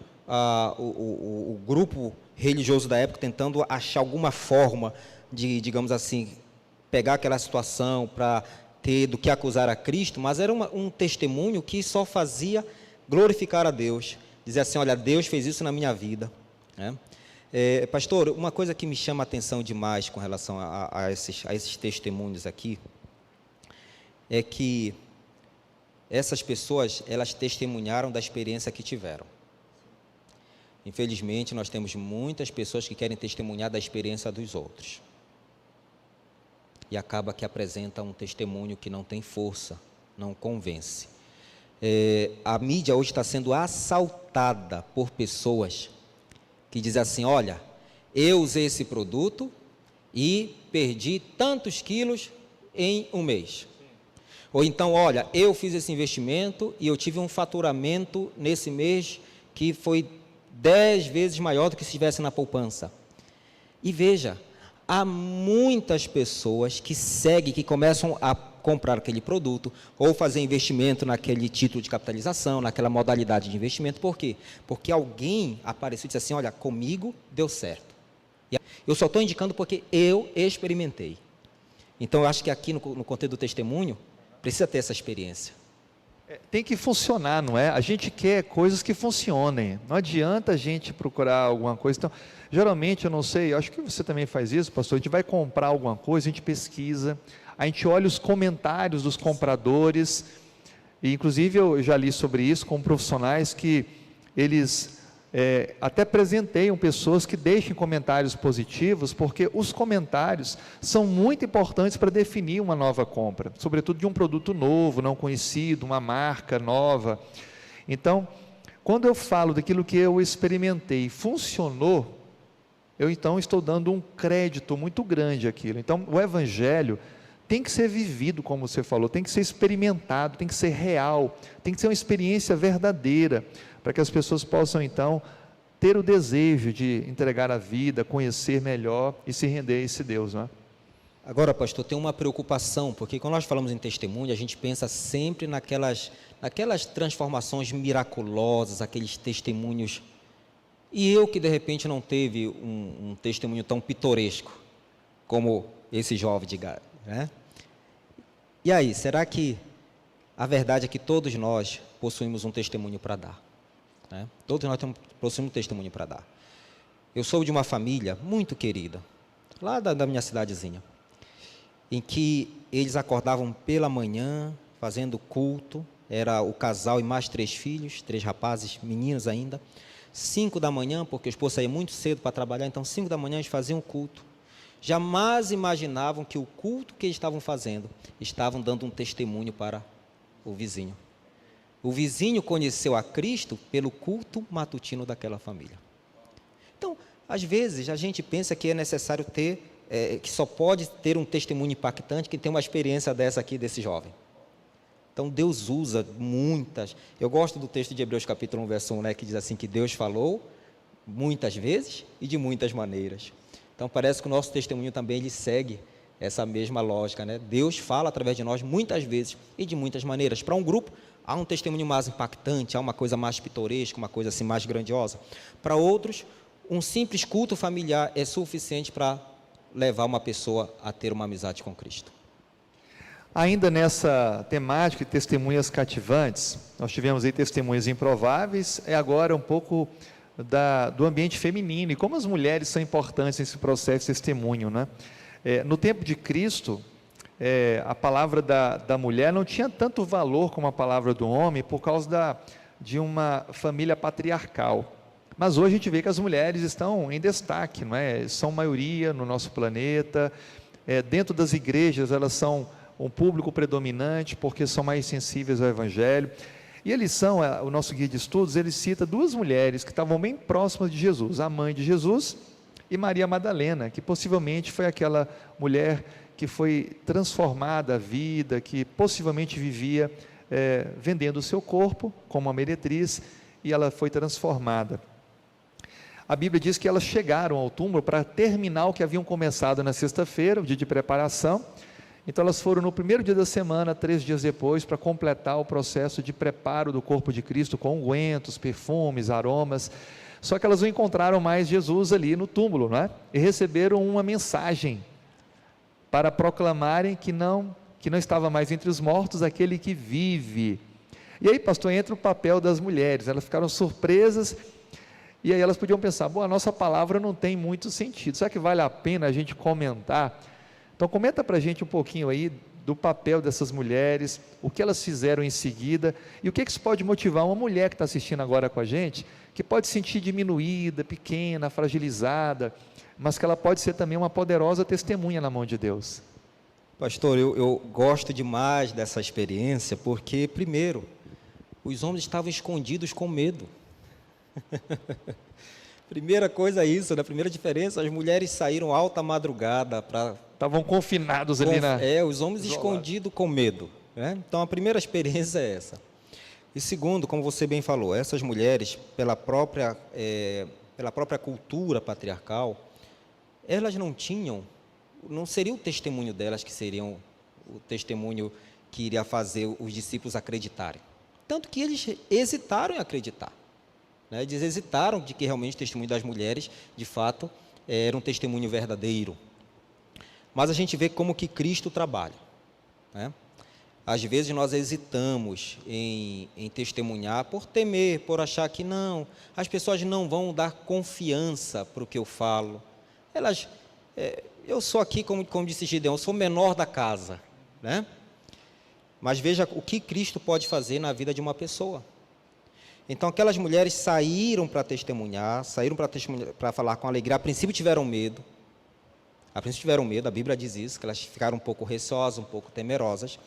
o grupo religioso da época tentando achar alguma forma de, digamos assim, pegar aquela situação para ter do que acusar a Cristo, mas era um testemunho que só fazia glorificar a Deus, dizer assim: olha, Deus fez isso na minha vida, né? Pastor, uma coisa que me chama a atenção demais com relação a esses testemunhos aqui, é que essas pessoas, elas testemunharam da experiência que tiveram. Infelizmente, nós temos muitas pessoas que querem testemunhar da experiência dos outros. E acaba que apresenta um testemunho que não tem força, não convence. A mídia hoje está sendo assaltada por pessoas que dizem assim: olha, eu usei esse produto e perdi tantos quilos em um mês. Ou então, olha, eu fiz esse investimento e eu tive um faturamento nesse mês que foi 10 vezes maior do que se estivesse na poupança. E veja, há muitas pessoas que seguem, que começam a comprar aquele produto ou fazer investimento naquele título de capitalização, naquela modalidade de investimento. Por quê? Porque alguém apareceu e disse assim: olha, comigo deu certo. E eu só estou indicando porque eu experimentei. Então, eu acho que aqui no contexto do testemunho, precisa ter essa experiência. Tem que funcionar, não é? A gente quer coisas que funcionem. Não adianta a gente procurar alguma coisa. Então, geralmente, eu não sei, eu acho que você também faz isso, pastor. A gente vai comprar alguma coisa, a gente pesquisa, a gente olha os comentários dos compradores. E, inclusive, eu já li sobre isso com profissionais que eles até presenteiam pessoas que deixem comentários positivos, porque os comentários são muito importantes para definir uma nova compra, sobretudo de um produto novo, não conhecido, uma marca nova. Então, quando eu falo daquilo que eu experimentei e funcionou, eu então estou dando um crédito muito grande àquilo. Então, o Evangelho tem que ser vivido, como você falou, tem que ser experimentado, tem que ser real, tem que ser uma experiência verdadeira, para que as pessoas possam então ter o desejo de entregar a vida, conhecer melhor e se render a esse Deus, não é? Agora, pastor, tem uma preocupação, porque quando nós falamos em testemunho, a gente pensa sempre naquelas transformações miraculosas, aqueles testemunhos. E eu que de repente não teve um testemunho tão pitoresco como esse jovem de Gade, né? E aí, será que a verdade é que todos nós possuímos um testemunho para dar? Né? Todos nós possuímos um testemunho para dar. Eu sou de uma família muito querida, lá da minha cidadezinha, em que eles acordavam pela manhã, fazendo culto, era o casal e mais 3 filhos, 3 rapazes, meninos ainda, 5 da manhã, porque o esposo saía muito cedo para trabalhar, então 5 da manhã eles faziam o culto. Jamais imaginavam que o culto que eles estavam fazendo, estavam dando um testemunho para o vizinho. O vizinho conheceu a Cristo pelo culto matutino daquela família. Então, às vezes, a gente pensa que é necessário ter, que só pode ter um testemunho impactante quem tem uma experiência dessa aqui, desse jovem. Então, Deus usa muitas. Eu gosto do texto de Hebreus capítulo 1, verso 1, né, que diz assim, que Deus falou muitas vezes e de muitas maneiras. Então, parece que o nosso testemunho também, ele segue essa mesma lógica, né? Deus fala através de nós muitas vezes e de muitas maneiras. Para um grupo, há um testemunho mais impactante, há uma coisa mais pitoresca, uma coisa assim mais grandiosa. Para outros, um simples culto familiar é suficiente para levar uma pessoa a ter uma amizade com Cristo. Ainda nessa temática de testemunhas cativantes, nós tivemos aí testemunhas improváveis, é agora um pouco do ambiente feminino, e como as mulheres são importantes nesse processo de testemunho, né? No tempo de Cristo, a palavra da mulher não tinha tanto valor como a palavra do homem, por causa de uma família patriarcal. Mas hoje a gente vê que as mulheres estão em destaque, não é? São maioria no nosso planeta, dentro das igrejas elas são um público predominante, porque são mais sensíveis ao Evangelho. E a lição, o nosso guia de estudos, ele cita 2 mulheres que estavam bem próximas de Jesus, a mãe de Jesus e Maria Madalena, que possivelmente foi aquela mulher que foi transformada a vida, que possivelmente vivia vendendo o seu corpo como uma meretriz, e ela foi transformada. A Bíblia diz que elas chegaram ao túmulo para terminar o que haviam começado na sexta-feira, o dia de preparação. Então elas foram no primeiro dia da semana, 3 dias depois, para completar o processo de preparo do corpo de Cristo com ungüentos, perfumes, aromas. Só que elas não encontraram mais Jesus ali no túmulo, não é? E receberam uma mensagem para proclamarem que não estava mais entre os mortos aquele que vive. E aí, pastor, entra o papel das mulheres. Elas ficaram surpresas, e aí elas podiam pensar, bom, a nossa palavra não tem muito sentido, será que vale a pena a gente comentar? Então comenta para a gente um pouquinho aí do papel dessas mulheres, o que elas fizeram em seguida, e o que isso pode motivar uma mulher que está assistindo agora com a gente, que pode se sentir diminuída, pequena, fragilizada, mas que ela pode ser também uma poderosa testemunha na mão de Deus. Pastor, eu gosto demais dessa experiência, porque, primeiro, Os homens estavam escondidos com medo. Primeira coisa é isso, né? Primeira diferença, as mulheres saíram alta madrugada para... Estavam confinados ali na... os homens escondidos com medo, né? Então, a primeira experiência é essa. E segundo, como você bem falou, essas mulheres, pela própria cultura patriarcal, elas não seria o testemunho delas que seriam o testemunho que iria fazer os discípulos acreditarem. Tanto que eles hesitaram em acreditar. Né? Eles hesitaram de que realmente o testemunho das mulheres, de fato, era um testemunho verdadeiro. Mas a gente vê como que Cristo trabalha. Né? Às vezes nós hesitamos em testemunhar por temer, por achar que não, as pessoas não vão dar confiança para o que eu falo. Eu sou aqui, como disse Gideão, eu sou menor da casa. Né? Mas veja o que Cristo pode fazer na vida de uma pessoa. Então, aquelas mulheres saíram para testemunhar, para falar com alegria. A princípio tiveram medo. A Bíblia diz isso, que elas ficaram um pouco receosas, um pouco temerosas.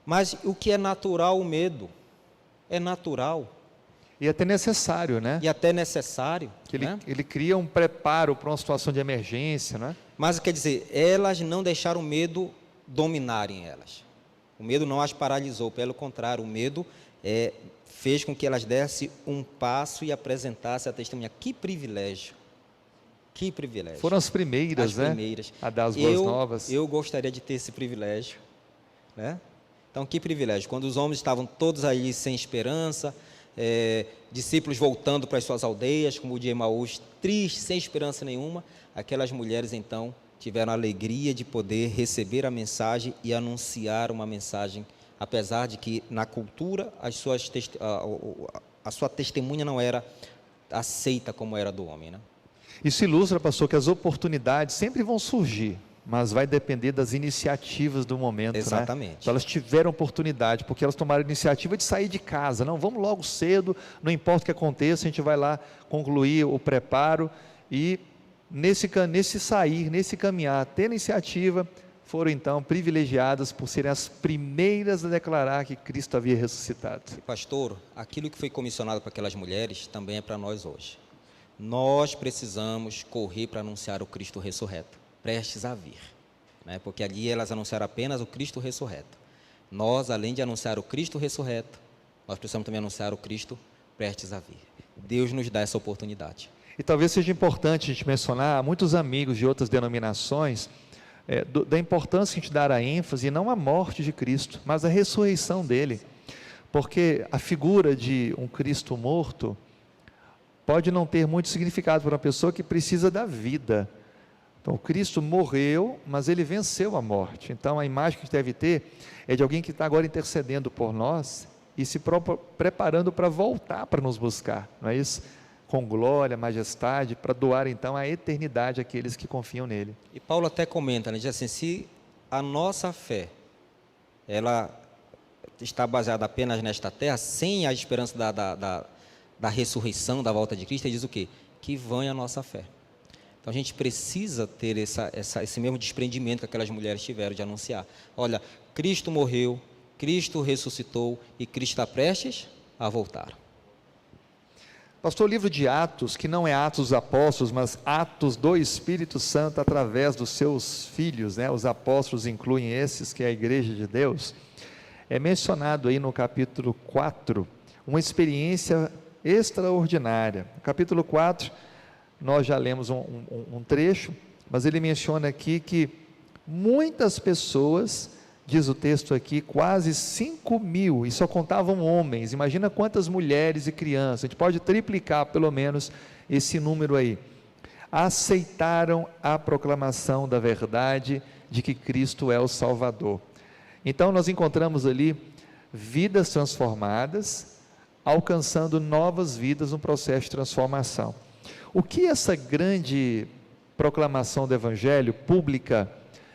Mas o que é natural, o medo. É natural. E até necessário, né? Que ele cria um preparo para uma situação de emergência, né? Mas, quer dizer, elas não deixaram o medo dominarem elas. O medo não as paralisou, pelo contrário, o medo fez com que elas dessem um passo e apresentassem a testemunha. Que privilégio! Que privilégio! Foram as primeiras, né? A dar as boas novas. Eu gostaria de ter esse privilégio, né? Então, que privilégio! Quando os homens estavam todos ali sem esperança, discípulos voltando para as suas aldeias, como o de Emaús, tristes, sem esperança nenhuma, aquelas mulheres, então, tiveram a alegria de poder receber a mensagem e anunciar uma mensagem, apesar de que, na cultura, a sua testemunha não era aceita como era do homem, né? Isso ilustra, pastor, que as oportunidades sempre vão surgir, mas vai depender das iniciativas do momento. Exatamente. Né? Então, elas tiveram oportunidade, porque elas tomaram a iniciativa de sair de casa. Não, vamos logo cedo, não importa o que aconteça, a gente vai lá concluir o preparo. E nesse caminhar, ter iniciativa, foram então privilegiadas por serem as primeiras a declarar que Cristo havia ressuscitado. Pastor, aquilo que foi comissionado para aquelas mulheres também é para nós hoje. Nós precisamos correr para anunciar o Cristo ressurreto, prestes a vir, né? Porque ali elas anunciaram apenas o Cristo ressurreto. Nós, além de anunciar o Cristo ressurreto, nós precisamos também anunciar o Cristo prestes a vir. Deus nos dá essa oportunidade. E talvez seja importante a gente mencionar, muitos amigos de outras denominações, da importância que a gente dar a ênfase, não à morte de Cristo, mas à ressurreição dele. Porque a figura de um Cristo morto pode não ter muito significado para uma pessoa que precisa da vida. Então, o Cristo morreu, mas ele venceu a morte. Então, a imagem que a gente deve ter é de alguém que está agora intercedendo por nós e se preparando para voltar para nos buscar, não é isso? Com glória, majestade, para doar então a eternidade àqueles que confiam nele. E Paulo até comenta, né, diz assim, se a nossa fé, ela está baseada apenas nesta terra, sem a esperança da ressurreição, da volta de Cristo, ele diz o quê? Que vã é a nossa fé. Então a gente precisa ter esse mesmo desprendimento que aquelas mulheres tiveram de anunciar. Olha, Cristo morreu, Cristo ressuscitou e Cristo está prestes a voltar. Pastor, o livro de Atos, que não é Atos dos Apóstolos, mas Atos do Espírito Santo através dos seus filhos, né? Os apóstolos incluem esses, que é a igreja de Deus. É mencionado aí no capítulo 4, uma experiência extraordinária. No capítulo 4, nós já lemos um trecho, mas ele menciona aqui que muitas pessoas, diz o texto aqui, quase 5.000, e só contavam homens. Imagina quantas mulheres e crianças, a gente pode triplicar pelo menos esse número aí, aceitaram a proclamação da verdade de que Cristo é o Salvador. Então nós encontramos ali vidas transformadas, alcançando novas vidas no processo de transformação. O que essa grande proclamação do Evangelho pública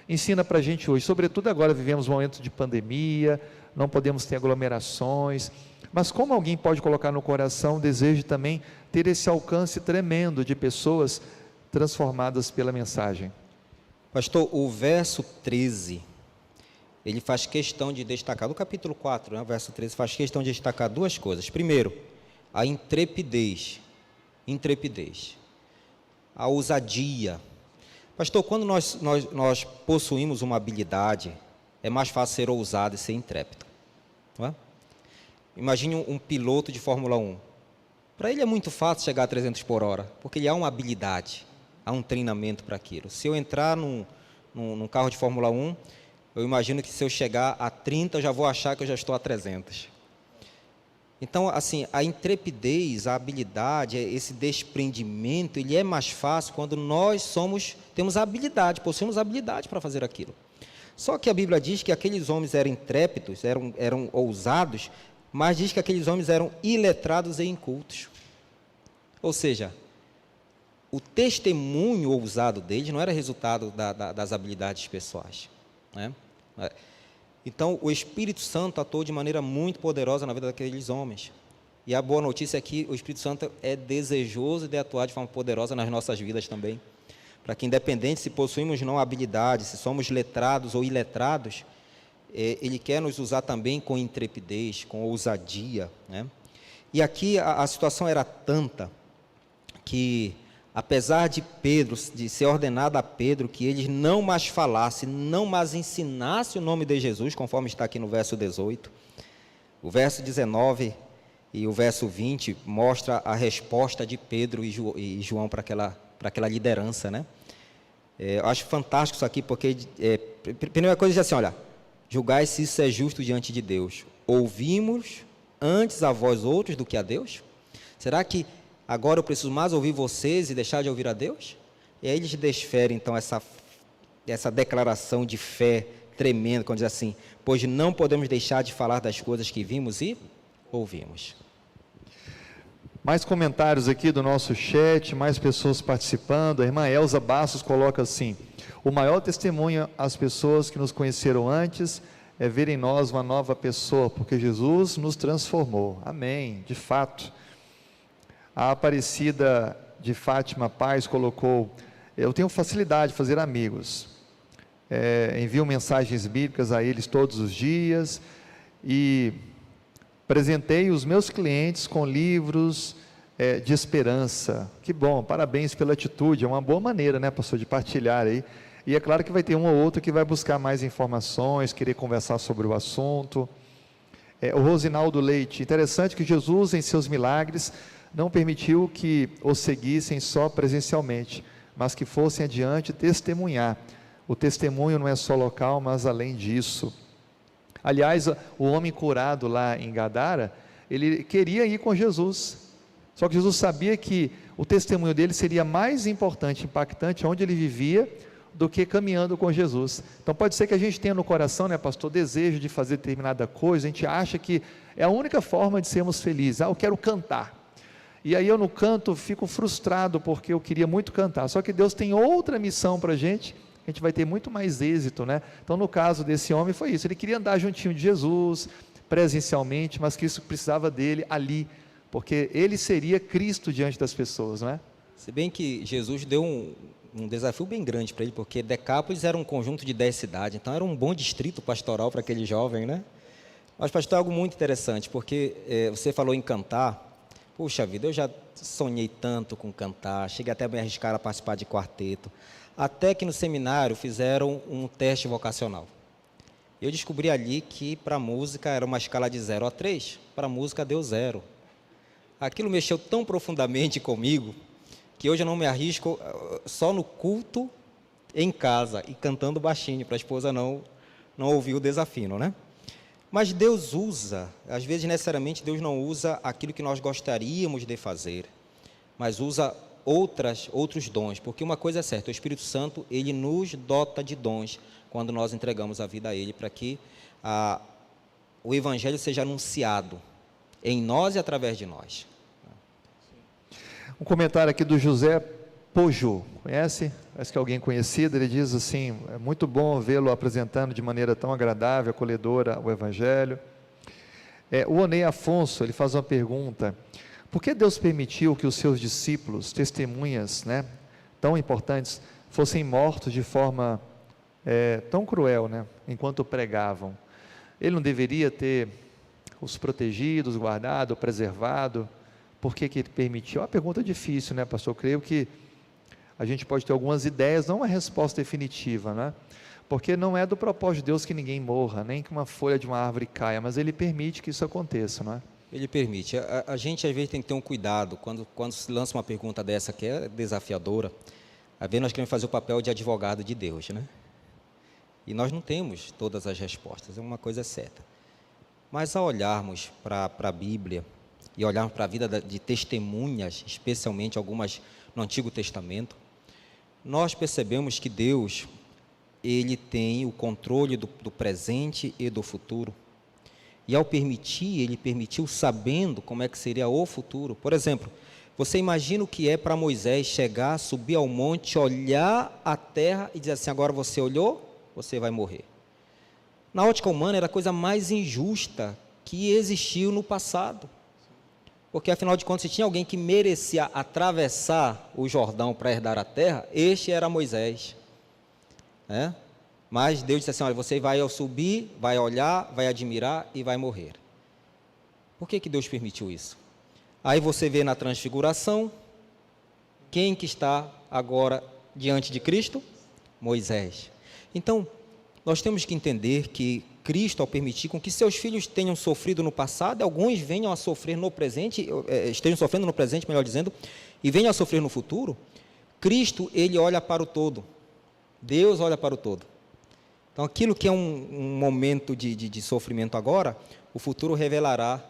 ensina para a gente hoje? Sobretudo agora vivemos um momento de pandemia, não podemos ter aglomerações, mas como alguém pode colocar no coração o desejo de também ter esse alcance tremendo de pessoas transformadas pela mensagem? Pastor, o verso 13, ele faz questão de destacar, no capítulo 4, né, verso 13, faz questão de destacar duas coisas. Primeiro, a intrepidez, a ousadia. Pastor, quando nós possuímos uma habilidade, é mais fácil ser ousado e ser intrépido. Não é? Imagine um piloto de Fórmula 1. Para ele é muito fácil chegar a 300 por hora, porque ele há uma habilidade, há um treinamento para aquilo. Se eu entrar num carro de Fórmula 1, eu imagino que se eu chegar a 30, eu já vou achar que eu já estou a 300. Então, assim, a intrepidez, a habilidade, esse desprendimento, ele é mais fácil quando nós temos a habilidade, possuímos a habilidade para fazer aquilo. Só que a Bíblia diz que aqueles homens eram intrépidos, eram ousados, mas diz que aqueles homens eram iletrados e incultos. Ou seja, o testemunho ousado deles não era resultado das habilidades pessoais, né? Então, o Espírito Santo atuou de maneira muito poderosa na vida daqueles homens. E a boa notícia é que o Espírito Santo é desejoso de atuar de forma poderosa nas nossas vidas também. Para que, independente se possuímos ou não habilidades, se somos letrados ou iletrados, Ele quer nos usar também com intrepidez, com ousadia, né? E aqui a situação era tanta que, apesar de ser ordenado a Pedro que ele não mais falasse, não mais ensinasse o nome de Jesus, conforme está aqui no verso 18, o verso 19 e o verso 20 mostra a resposta de Pedro e João para aquela liderança, né? Eu acho fantástico isso aqui, porque a primeira coisa diz assim, olha, julgai se isso é justo diante de Deus. Ouvimos antes a vós outros do que a Deus? Será que agora eu preciso mais ouvir vocês e deixar de ouvir a Deus? E aí eles desferem, então, essa declaração de fé tremenda, quando diz assim, pois não podemos deixar de falar das coisas que vimos e ouvimos. Mais comentários aqui do nosso chat, mais pessoas participando. A irmã Elza Bastos coloca assim, o maior testemunho às pessoas que nos conheceram antes é ver em nós uma nova pessoa, porque Jesus nos transformou. Amém, de fato. A Aparecida de Fátima Paz colocou, eu tenho facilidade de fazer amigos, envio mensagens bíblicas a eles todos os dias, e presentei os meus clientes com livros de esperança. Que bom, parabéns pela atitude, é uma boa maneira, né, pastor, de partilhar aí, e é claro que vai ter um ou outro que vai buscar mais informações, querer conversar sobre o assunto. O Rosinaldo Leite, interessante que Jesus, em seus milagres, não permitiu que os seguissem só presencialmente, mas que fossem adiante testemunhar. O testemunho não é só local, mas além disso. Aliás, o homem curado lá em Gadara, ele queria ir com Jesus, só que Jesus sabia que o testemunho dele seria mais importante, impactante, onde ele vivia, do que caminhando com Jesus. Então pode ser que a gente tenha no coração, né, pastor, desejo de fazer determinada coisa, a gente acha que é a única forma de sermos felizes. Eu quero cantar. E aí eu no canto fico frustrado, porque eu queria muito cantar, só que Deus tem outra missão para a gente vai ter muito mais êxito, né? Então no caso desse homem foi isso, ele queria andar juntinho de Jesus, presencialmente, mas que isso precisava dele ali, porque ele seria Cristo diante das pessoas, não é? Se bem que Jesus deu um desafio bem grande para ele, porque Decápolis era um conjunto de 10 cidades, então era um bom distrito pastoral para aquele jovem, né? Mas pastor, é algo muito interessante, porque você falou em cantar. Puxa vida, eu já sonhei tanto com cantar, cheguei até a me arriscar a participar de quarteto, até que no seminário fizeram um teste vocacional. Eu descobri ali que para a música era uma escala de 0 a 3, para a música deu 0. Aquilo mexeu tão profundamente comigo, que hoje eu não me arrisco só no culto em casa, e cantando baixinho, para a esposa não ouvir o desafino, né? Mas Deus usa, às vezes necessariamente Deus não usa aquilo que nós gostaríamos de fazer, mas usa outros dons, porque uma coisa é certa, o Espírito Santo, ele nos dota de dons, quando nós entregamos a vida a Ele, para que o Evangelho seja anunciado em nós e através de nós. Um comentário aqui do José Pojo, conhece? Parece que é alguém conhecido. Ele diz assim, é muito bom vê-lo apresentando de maneira tão agradável, acolhedora o Evangelho. O Onei Afonso, ele faz uma pergunta, por que Deus permitiu que os seus discípulos, testemunhas, né, tão importantes, fossem mortos de forma tão cruel, né? Enquanto pregavam. Ele não deveria ter os protegido, guardado, preservado? Por que ele permitiu? É uma pergunta difícil, né, pastor? Eu creio que a gente pode ter algumas ideias, não uma resposta definitiva, né? Porque não é do propósito de Deus que ninguém morra, nem que uma folha de uma árvore caia, mas Ele permite que isso aconteça, não é? Ele permite. A gente, às vezes, tem que ter um cuidado, quando se lança uma pergunta dessa, que é desafiadora, às vezes nós queremos fazer o papel de advogado de Deus, né? E nós não temos todas as respostas, é uma coisa certa. Mas ao olharmos para a Bíblia, e olharmos para a vida de testemunhas, especialmente algumas no Antigo Testamento, nós percebemos que Deus, Ele tem o controle do presente e do futuro. E ao permitir, Ele permitiu sabendo como é que seria o futuro. Por exemplo, você imagina o que é para Moisés chegar, subir ao monte, olhar a terra e dizer assim, agora você olhou, você vai morrer. Na ótica humana era a coisa mais injusta que existiu no passado. Porque afinal de contas, se tinha alguém que merecia atravessar o Jordão para herdar a terra, este era Moisés. Mas Deus disse assim, olha, você vai subir, vai olhar, vai admirar e vai morrer. Por que Deus permitiu isso? Aí você vê na transfiguração, quem que está agora diante de Cristo? Moisés. Então, nós temos que entender que Cristo, ao permitir com que seus filhos tenham sofrido no passado, alguns venham a sofrer no presente, estejam sofrendo no presente, melhor dizendo, e venham a sofrer no futuro, Cristo, Ele olha para o todo. Deus olha para o todo. Então, aquilo que é um momento de sofrimento agora, o futuro revelará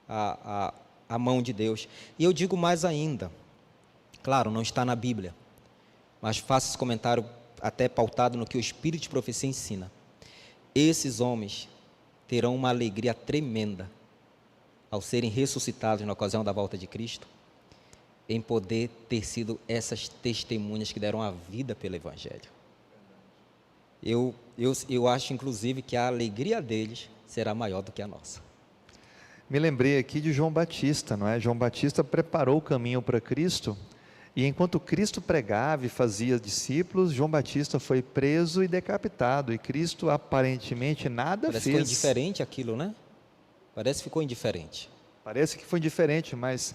a mão de Deus. E eu digo mais ainda, claro, não está na Bíblia, mas faço esse comentário até pautado no que o Espírito de Profecia ensina. Esses homens terão uma alegria tremenda ao serem ressuscitados na ocasião da volta de Cristo, em poder ter sido essas testemunhas que deram a vida pelo Evangelho. Eu acho, inclusive, que a alegria deles será maior do que a nossa. Me lembrei aqui de João Batista, não é? João Batista preparou o caminho para Cristo, e enquanto Cristo pregava e fazia discípulos, João Batista foi preso e decapitado, e Cristo aparentemente nada fez. Parece que ficou indiferente aquilo, né? Parece que ficou indiferente. Parece que foi indiferente, mas,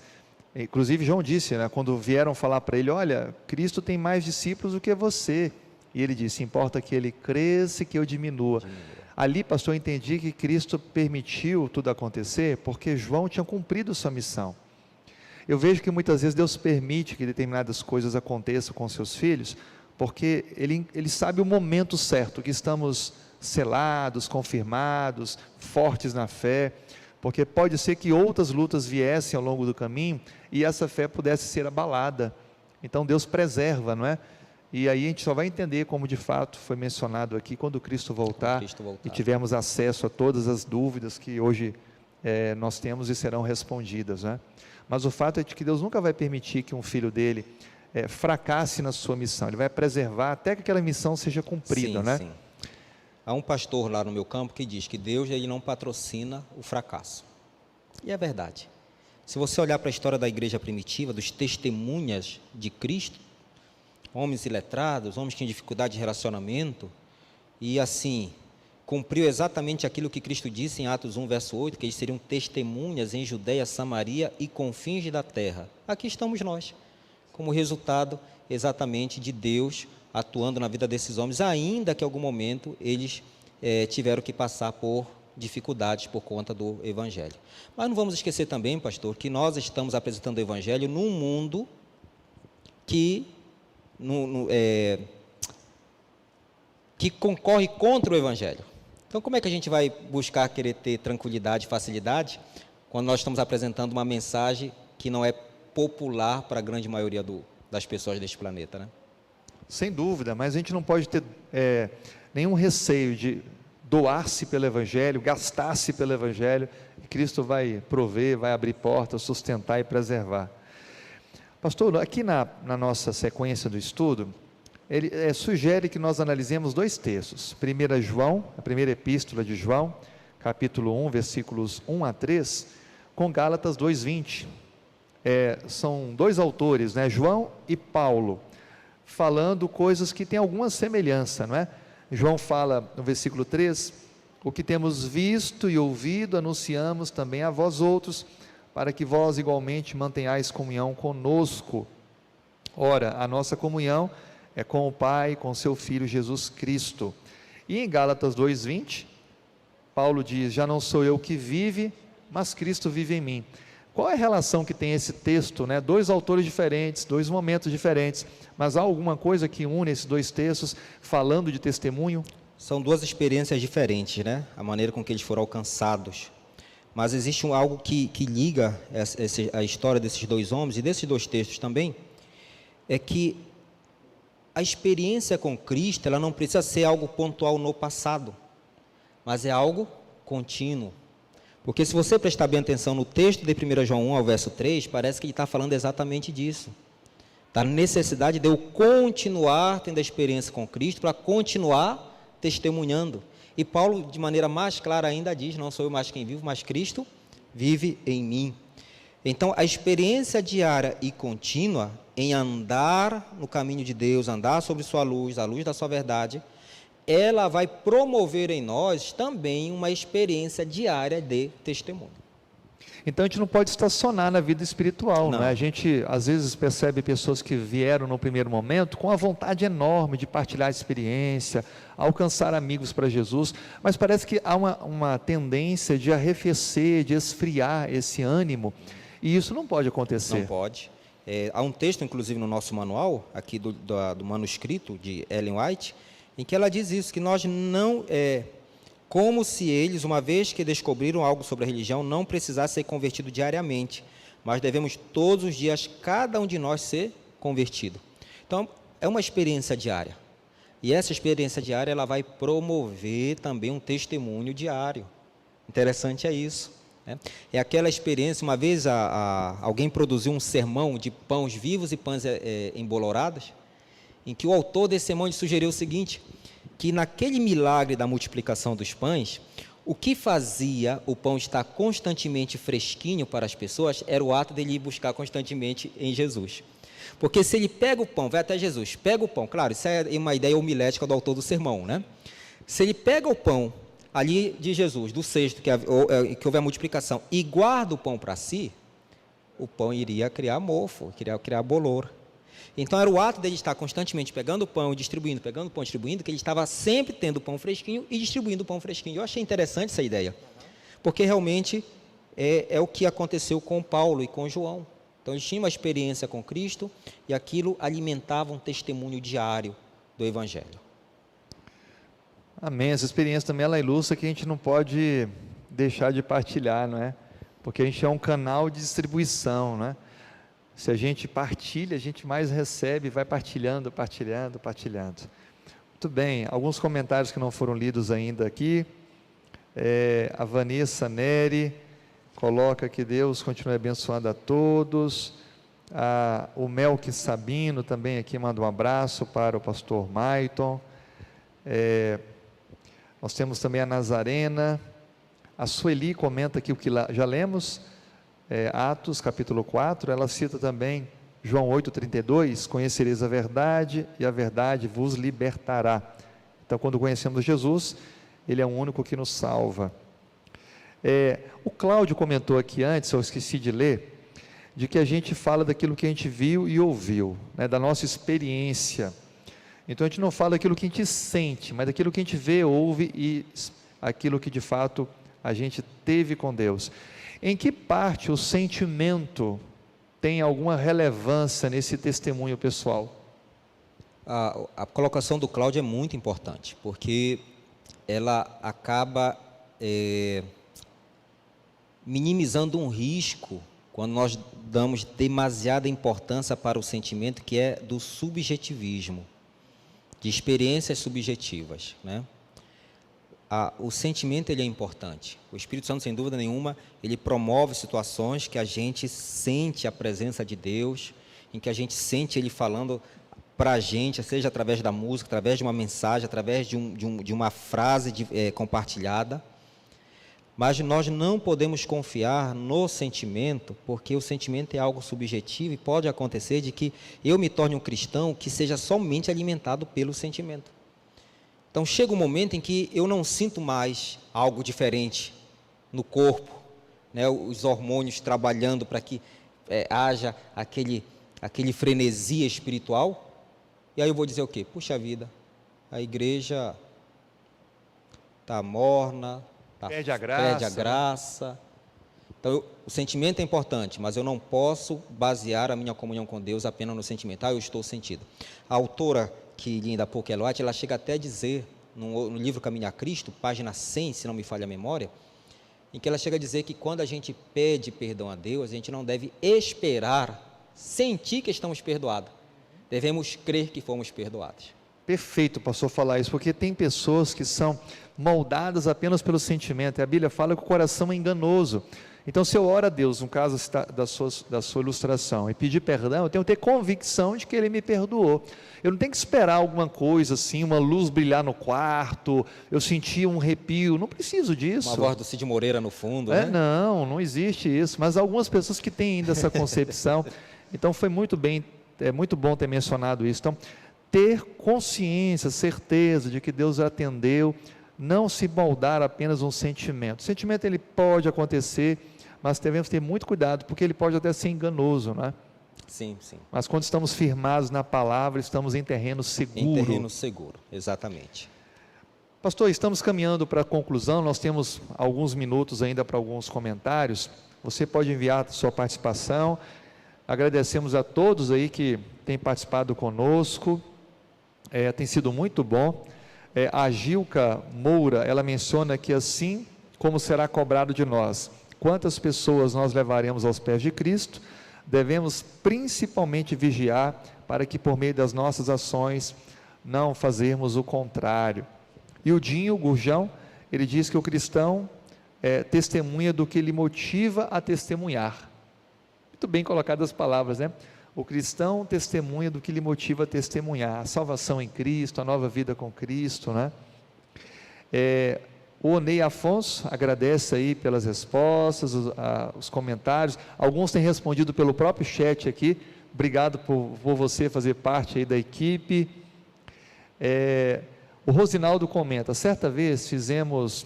inclusive João disse, né, quando vieram falar para ele, olha, Cristo tem mais discípulos do que você, e ele disse, importa que ele cresça e que eu diminua. Ali, pastor, eu entendi que Cristo permitiu tudo acontecer, porque João tinha cumprido sua missão. Eu vejo que muitas vezes Deus permite que determinadas coisas aconteçam com seus filhos, porque Ele sabe o momento certo, que estamos selados, confirmados, fortes na fé, porque pode ser que outras lutas viessem ao longo do caminho, e essa fé pudesse ser abalada. Então Deus preserva, não é? E aí a gente só vai entender como de fato foi mencionado aqui, quando Cristo voltar, e tivermos acesso a todas as dúvidas que hoje nós temos e serão respondidas, né? Mas o fato é de que Deus nunca vai permitir que um filho dele fracasse na sua missão. Ele vai preservar até que aquela missão seja cumprida, sim, né? Sim. Há um pastor lá no meu campo que diz que Deus, ele não patrocina o fracasso. E é verdade. Se você olhar para a história da igreja primitiva, dos testemunhas de Cristo, homens iletrados, homens que tinham dificuldade de relacionamento, e assim, cumpriu exatamente aquilo que Cristo disse em Atos 1, verso 8, que eles seriam testemunhas em Judeia, Samaria e confins da terra. Aqui estamos nós, como resultado exatamente de Deus atuando na vida desses homens, ainda que em algum momento eles tiveram que passar por dificuldades por conta do Evangelho. Mas não vamos esquecer também, pastor, que nós estamos apresentando o Evangelho num mundo que concorre contra o Evangelho. Então, como é que a gente vai buscar querer ter tranquilidade e facilidade quando nós estamos apresentando uma mensagem que não é popular para a grande maioria das pessoas deste planeta, né? Sem dúvida, mas a gente não pode ter nenhum receio de doar-se pelo Evangelho, gastar-se pelo Evangelho, e Cristo vai prover, vai abrir portas, sustentar e preservar. Pastor, aqui na nossa sequência do estudo, ele sugere que nós analisemos dois textos. Primeiro João, a primeira epístola de João, capítulo 1, versículos 1 a 3, com Gálatas 2:20. São dois autores, né, João e Paulo, falando coisas que têm alguma semelhança, não é? João fala no versículo 3, o que temos visto e ouvido anunciamos também a vós outros, para que vós igualmente mantenhais comunhão conosco. Ora, a nossa comunhão é com o Pai, com seu Filho Jesus Cristo. E em Gálatas 2:20, Paulo diz, já não sou eu que vive, mas Cristo vive em mim. Qual é a relação que tem esse texto, né? Dois autores diferentes, dois momentos diferentes, mas há alguma coisa que une esses dois textos, falando de testemunho? São duas experiências diferentes, né? A maneira com que eles foram alcançados. Mas existe algo que liga a história desses dois homens e desses dois textos também, é que a experiência com Cristo, ela não precisa ser algo pontual no passado, mas é algo contínuo. Porque se você prestar bem atenção no texto de 1 João 1 ao verso 3, parece que ele está falando exatamente disso. Da necessidade de eu continuar tendo a experiência com Cristo, para continuar testemunhando. E Paulo, de maneira mais clara ainda diz, não sou eu mais quem vivo, mas Cristo vive em mim. Então, a experiência diária e contínua em andar no caminho de Deus, andar sobre sua luz, a luz da sua verdade, ela vai promover em nós também uma experiência diária de testemunho. Então a gente não pode estacionar na vida espiritual, né? A gente às vezes percebe pessoas que vieram no primeiro momento com a vontade enorme de partilhar a experiência, alcançar amigos para Jesus, mas parece que há uma tendência de arrefecer, de esfriar esse ânimo, e isso não pode acontecer. Não pode. Há um texto, inclusive, no nosso manual, aqui do manuscrito de Ellen White, em que ela diz isso, que nós não... como se eles, uma vez que descobriram algo sobre a religião, não precisassem ser convertidos diariamente, mas devemos todos os dias, cada um de nós, ser convertido. Então, é uma experiência diária. E essa experiência diária, ela vai promover também um testemunho diário. Interessante é isso, né? É aquela experiência, uma vez alguém produziu um sermão de pães vivos e pães embolorados, em que o autor desse sermão sugeriu o seguinte, que naquele milagre da multiplicação dos pães, o que fazia o pão estar constantemente fresquinho para as pessoas era o ato dele ir buscar constantemente em Jesus. Porque se ele pega o pão, vai até Jesus, pega o pão, claro, isso é uma ideia homilética do autor do sermão, né? Se ele pega o pão ali de Jesus, do cesto, que houve a multiplicação, e guarda o pão para si, o pão iria criar mofo, iria criar bolor. Então era o ato dele estar constantemente pegando o pão e distribuindo, pegando o pão e distribuindo, que ele estava sempre tendo o pão fresquinho e distribuindo o pão fresquinho. Eu achei interessante essa ideia, porque realmente é o que aconteceu com Paulo e com João. Então eles tinham uma experiência com Cristo e aquilo alimentava um testemunho diário do Evangelho. Amém. Essa experiência também ela ilustra que a gente não pode deixar de partilhar, não é? Porque a gente é um canal de distribuição, não é? Se a gente partilha, a gente mais recebe, vai partilhando, partilhando, partilhando. Muito bem, alguns comentários que não foram lidos ainda aqui. A Vanessa Neri coloca que Deus continue abençoando a todos. O Melque Sabino também aqui manda um abraço para o pastor Maiton. Nós temos também a Nazarena. A Sueli comenta aqui o que já lemos. Atos capítulo 4, ela cita também João 8,32, conhecereis a verdade e a verdade vos libertará. Então quando conhecemos Jesus, Ele é o único que nos salva. O Cláudio comentou aqui antes, eu esqueci de ler, de que a gente fala daquilo que a gente viu e ouviu, né, da nossa experiência. Então a gente não fala daquilo que a gente sente, mas daquilo que a gente vê, ouve e aquilo que de fato a gente teve com Deus. Em que parte o sentimento tem alguma relevância nesse testemunho pessoal? A colocação do Cláudio é muito importante, porque ela acaba minimizando um risco quando nós damos demasiada importância para o sentimento, que é do subjetivismo, de experiências subjetivas, né? O sentimento ele é importante. O Espírito Santo, sem dúvida nenhuma, ele promove situações que a gente sente a presença de Deus, em que a gente sente Ele falando para a gente, seja através da música, através de uma mensagem, através de uma frase compartilhada. Mas nós não podemos confiar no sentimento, porque o sentimento é algo subjetivo e pode acontecer de que eu me torne um cristão que seja somente alimentado pelo sentimento. Então chega um momento em que eu não sinto mais algo diferente no corpo, né? Os hormônios trabalhando para que haja aquele frenesi espiritual. E aí eu vou dizer o quê? Puxa vida, a igreja está morna, perde a perde a graça. graça. Então, o sentimento é importante, mas eu não posso basear a minha comunhão com Deus apenas no sentimento. Eu estou sentido. A autora, que li ainda há pouco, Ellen White, ela chega até a dizer, no livro Caminho a Cristo, página 100, se não me falha a memória, em que ela chega a dizer que quando a gente pede perdão a Deus, a gente não deve esperar, sentir que estamos perdoados. Devemos crer que fomos perdoados. Perfeito, pastor, falar isso, porque tem pessoas que são moldadas apenas pelo sentimento, e a Bíblia fala que o coração é enganoso. Então, se eu oro a Deus, no caso da sua ilustração, e pedir perdão, eu tenho que ter convicção de que Ele me perdoou. Eu não tenho que esperar alguma coisa assim, uma luz brilhar no quarto, eu sentir um arrepio, não preciso disso. Uma voz do Cid Moreira no fundo, né? Não existe isso, mas algumas pessoas que têm ainda essa concepção, então foi muito bom ter mencionado isso. Então, ter consciência, certeza de que Deus atendeu, não se moldar apenas um sentimento. O sentimento ele pode acontecer, mas devemos ter muito cuidado, porque ele pode até ser enganoso, não é? Sim. Mas quando estamos firmados na palavra, estamos em terreno seguro. Em terreno seguro, exatamente. Pastor, estamos caminhando para a conclusão, nós temos alguns minutos ainda para alguns comentários. Você pode enviar a sua participação. Agradecemos a todos aí que têm participado conosco. Tem sido muito bom. A Gilca Moura, ela menciona que assim como será cobrado de nós, quantas pessoas nós levaremos aos pés de Cristo, devemos principalmente vigiar para que por meio das nossas ações não fazermos o contrário. E o Dinho Gurjão, ele diz que o cristão testemunha do que lhe motiva a testemunhar. Muito bem colocadas as palavras, né? O cristão testemunha do que lhe motiva a testemunhar, a salvação em Cristo, a nova vida com Cristo, né? O Onei Afonso agradece aí pelas respostas, os comentários, alguns têm respondido pelo próprio chat aqui, obrigado por você fazer parte aí da equipe. O Rosinaldo comenta, certa vez fizemos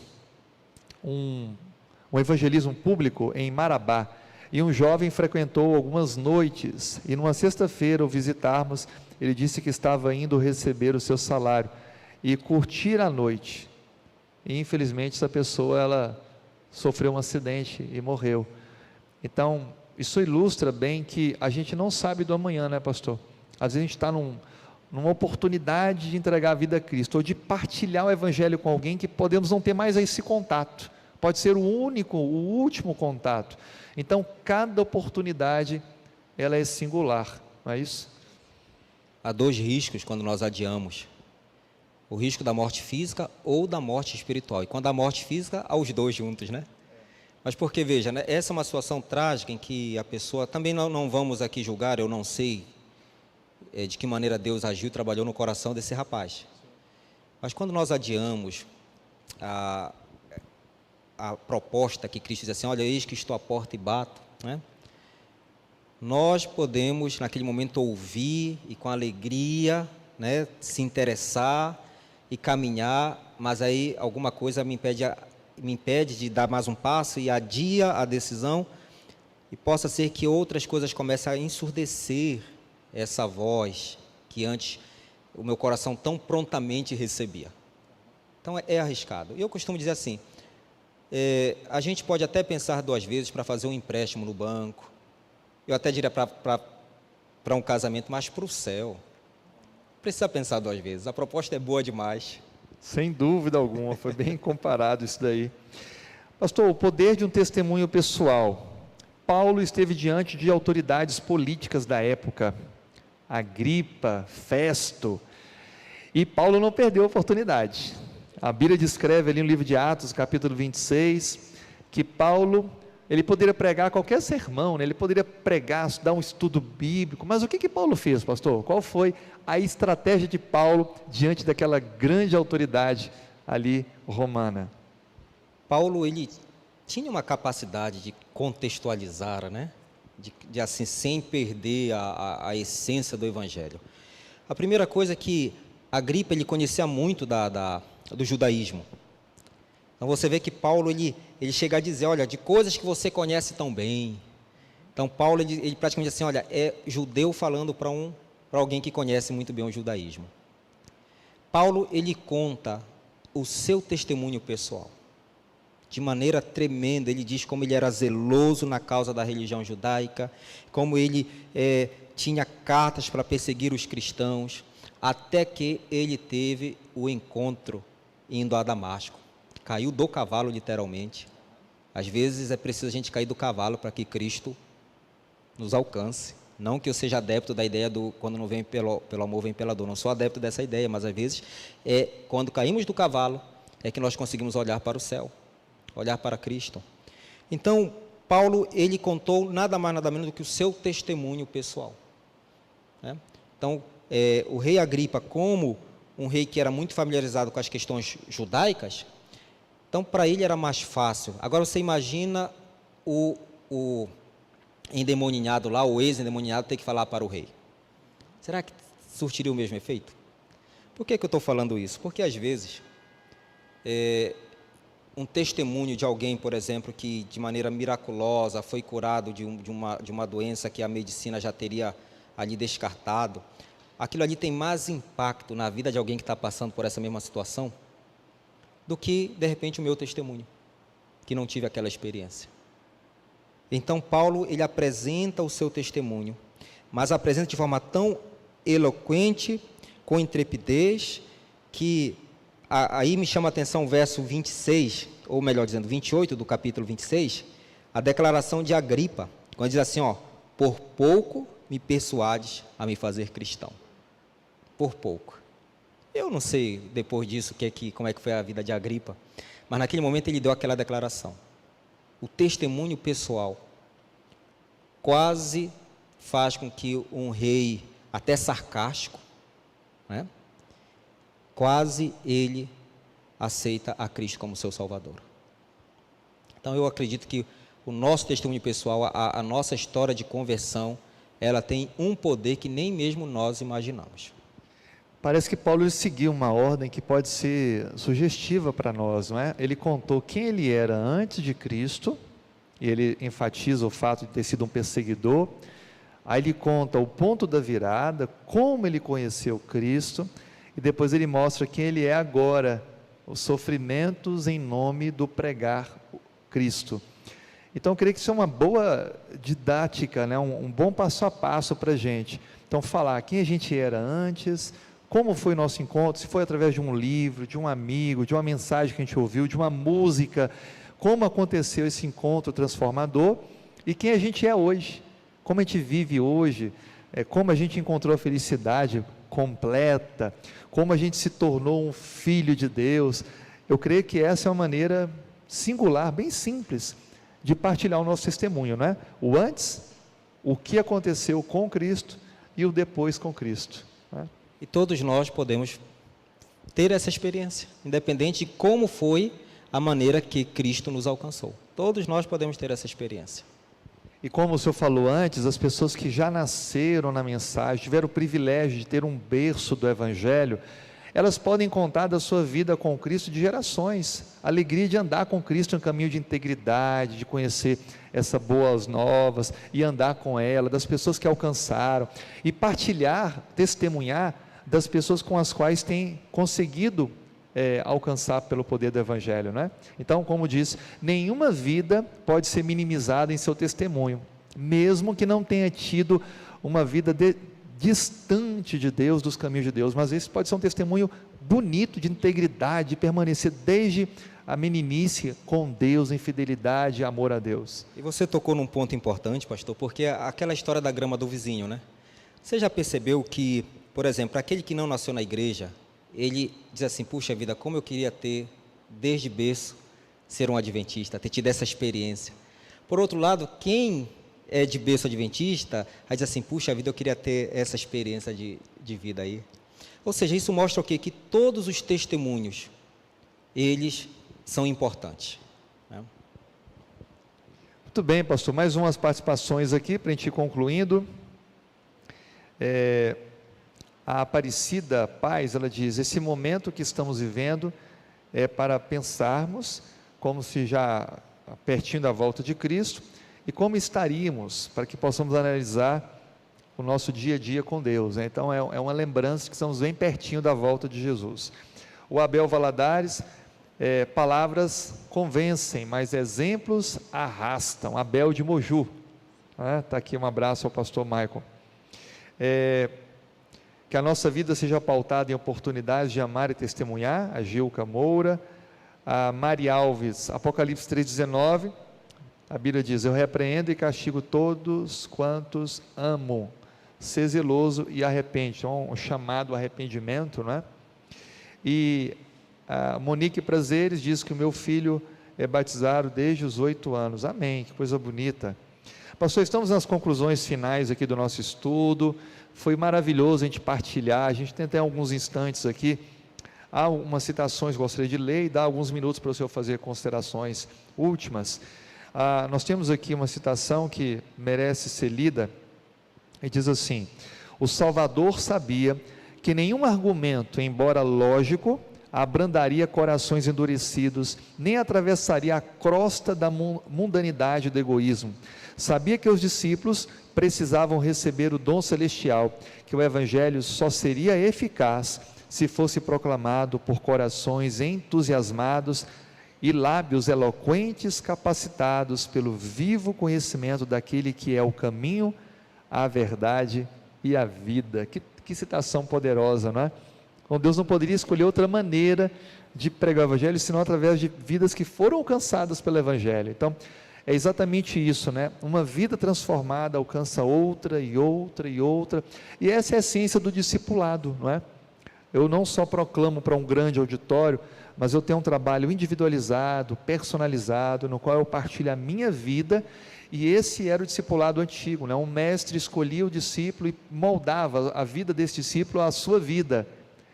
um evangelismo público em Marabá, e um jovem frequentou algumas noites, e numa sexta-feira o visitarmos, ele disse que estava indo receber o seu salário, e curtir a noite, e infelizmente essa pessoa, ela sofreu um acidente e morreu. Então, isso ilustra bem que a gente não sabe do amanhã, né, pastor? Às vezes a gente está numa oportunidade de entregar a vida a Cristo, ou de partilhar o Evangelho com alguém que podemos não ter mais esse contato, pode ser o último contato. Então, cada oportunidade, ela é singular, não é isso? Há dois riscos quando nós adiamos, o risco da morte física ou da morte espiritual, e quando há morte física, há os dois juntos, né? Mas porque, veja, né, essa é uma situação trágica em que a pessoa, também não vamos aqui julgar, eu não sei de que maneira Deus agiu e trabalhou no coração desse rapaz, mas quando nós adiamos a proposta que Cristo diz assim, olha, eis que estou à porta e bato, né? Nós podemos naquele momento ouvir e com alegria, né, se interessar e caminhar, mas aí alguma coisa me impede de dar mais um passo e adia a decisão, e possa ser que outras coisas comecem a ensurdecer essa voz que antes o meu coração tão prontamente recebia. Então é arriscado. E eu costumo dizer assim, a gente pode até pensar duas vezes para fazer um empréstimo no banco, eu até diria para um casamento, mas para o céu, precisa pensar duas vezes, a proposta é boa demais. Sem dúvida alguma, foi bem comparado isso daí. Pastor, o poder de um testemunho pessoal. Paulo esteve diante de autoridades políticas da época, Agripa, Festo, e Paulo não perdeu a oportunidade. A Bíblia descreve ali no livro de Atos, capítulo 26, que Paulo, ele poderia pregar qualquer sermão, né? Ele poderia pregar, dar um estudo bíblico, mas o que Paulo fez, pastor? Qual foi a estratégia de Paulo diante daquela grande autoridade ali romana? Paulo, ele tinha uma capacidade de contextualizar, né? De assim, sem perder a essência do Evangelho. A primeira coisa é que Agripa, ele conhecia muito do judaísmo. Então você vê que Paulo, ele chega a dizer, olha, de coisas que você conhece tão bem. Então Paulo, ele praticamente diz assim, olha, é judeu falando para alguém que conhece muito bem o judaísmo. Paulo, ele conta o seu testemunho pessoal. De maneira tremenda, ele diz como ele era zeloso na causa da religião judaica, como ele tinha cartas para perseguir os cristãos, até que ele teve o encontro indo a Damasco. Caiu do cavalo, literalmente. Às vezes é preciso a gente cair do cavalo para que Cristo nos alcance. Não que eu seja adepto da ideia do quando não vem pelo amor, vem pela dor. Não sou adepto dessa ideia, mas às vezes quando caímos do cavalo é que nós conseguimos olhar para o céu, olhar para Cristo. Então, Paulo, ele contou nada mais, nada menos do que o seu testemunho pessoal. Né? Então, o rei Agripa, como um rei que era muito familiarizado com as questões judaicas, então, para ele era mais fácil. Agora, você imagina o endemoniado lá, o ex-endemoniado, ter que falar para o rei. Será que surtiria o mesmo efeito? Por que eu estou falando isso? Porque, às vezes, um testemunho de alguém, por exemplo, que de maneira miraculosa foi curado de uma doença que a medicina já teria ali descartado, aquilo ali tem mais impacto na vida de alguém que está passando por essa mesma situação do que, de repente, o meu testemunho, que não tive aquela experiência. Então, Paulo, ele apresenta o seu testemunho, mas apresenta de forma tão eloquente, com intrepidez, que aí me chama a atenção o verso 26, ou melhor dizendo, 28 do capítulo 26, a declaração de Agripa, quando diz assim, por pouco me persuades a me fazer cristão. Por pouco. Eu não sei, depois disso, como é que foi a vida de Agripa, mas naquele momento ele deu aquela declaração. O testemunho pessoal quase faz com que um rei, até sarcástico, né, quase ele aceita a Cristo como seu Salvador. Então eu acredito que o nosso testemunho pessoal, a nossa história de conversão, ela tem um poder que nem mesmo nós imaginamos. Parece que Paulo seguiu uma ordem que pode ser sugestiva para nós, não é? Ele contou quem ele era antes de Cristo, e ele enfatiza o fato de ter sido um perseguidor. Aí ele conta o ponto da virada, como ele conheceu Cristo, e depois ele mostra quem ele é agora, os sofrimentos em nome do pregar Cristo. Então eu creio que isso é uma boa didática, né? um bom passo a passo para a gente. Então falar quem a gente era antes, como foi o nosso encontro, se foi através de um livro, de um amigo, de uma mensagem que a gente ouviu, de uma música, como aconteceu esse encontro transformador, e quem a gente é hoje, como a gente vive hoje, como a gente encontrou a felicidade completa, como a gente se tornou um filho de Deus. Eu creio que essa é uma maneira singular, bem simples, de partilhar o nosso testemunho, não é? O antes, o que aconteceu com Cristo, e o depois com Cristo. Né? E todos nós podemos ter essa experiência, independente de como foi a maneira que Cristo nos alcançou. Todos nós podemos ter essa experiência. E como o senhor falou antes, as pessoas que já nasceram na mensagem, tiveram o privilégio de ter um berço do Evangelho, elas podem contar da sua vida com Cristo de gerações, a alegria de andar com Cristo em um caminho de integridade, de conhecer essas boas novas e andar com ela, das pessoas que alcançaram, e partilhar, testemunhar das pessoas com as quais tem conseguido alcançar pelo poder do Evangelho, né? Então, como disse, nenhuma vida pode ser minimizada em seu testemunho, mesmo que não tenha tido uma vida distante de Deus, dos caminhos de Deus, mas esse pode ser um testemunho bonito, de integridade, de permanecer desde a meninice com Deus, em fidelidade e amor a Deus. E você tocou num ponto importante, pastor, porque aquela história da grama do vizinho, né? Você já percebeu que, por exemplo, aquele que não nasceu na igreja, ele diz assim, puxa vida, como eu queria ter, desde berço, ser um adventista, ter tido essa experiência. Por outro lado, quem é de berço adventista, aí diz assim, puxa vida, eu queria ter essa experiência de vida aí. Ou seja, isso mostra o quê? Que todos os testemunhos, eles são importantes. Né? Muito bem, pastor, mais umas participações aqui, para a gente ir concluindo. a Aparecida Paz, ela diz: esse momento que estamos vivendo é para pensarmos como se já pertinho da volta de Cristo, e como estaríamos, para que possamos analisar o nosso dia a dia com Deus, né? Então é uma lembrança que estamos bem pertinho da volta de Jesus. O Abel Valadares: palavras convencem, mas exemplos arrastam. Abel de Moju, está aqui um abraço ao pastor Michael. Que a nossa vida seja pautada em oportunidades de amar e testemunhar. A Gilca Moura. A Mari Alves, Apocalipse 3,19, a Bíblia diz: eu repreendo e castigo todos quantos amo, ser zeloso e arrepende. Então, um chamado ao arrependimento, não é? E a Monique Prazeres diz que o meu filho é batizado desde os 8 anos, amém, que coisa bonita. Pastor, estamos nas conclusões finais aqui do nosso estudo, foi maravilhoso a gente partilhar, a gente tem até alguns instantes aqui. Há algumas citações que gostaria de ler e dar alguns minutos para o senhor fazer considerações últimas. Nós temos aqui uma citação que merece ser lida, e diz assim: o Salvador sabia que nenhum argumento, embora lógico, abrandaria corações endurecidos, nem atravessaria a crosta da mundanidade do egoísmo. Sabia que os discípulos precisavam receber o dom celestial, que o Evangelho só seria eficaz se fosse proclamado por corações entusiasmados e lábios eloquentes, capacitados pelo vivo conhecimento daquele que é o caminho, a verdade e a vida. Que citação poderosa, não é? Então, Deus não poderia escolher outra maneira de pregar o Evangelho, senão através de vidas que foram alcançadas pelo Evangelho. Então, é exatamente isso, né? Uma vida transformada alcança outra e outra e outra, e essa é a essência do discipulado, não é? Eu não só proclamo para um grande auditório, mas eu tenho um trabalho individualizado, personalizado, no qual eu partilho a minha vida, e esse era o discipulado antigo, né? Um mestre escolhia o discípulo e moldava a vida desse discípulo à sua vida,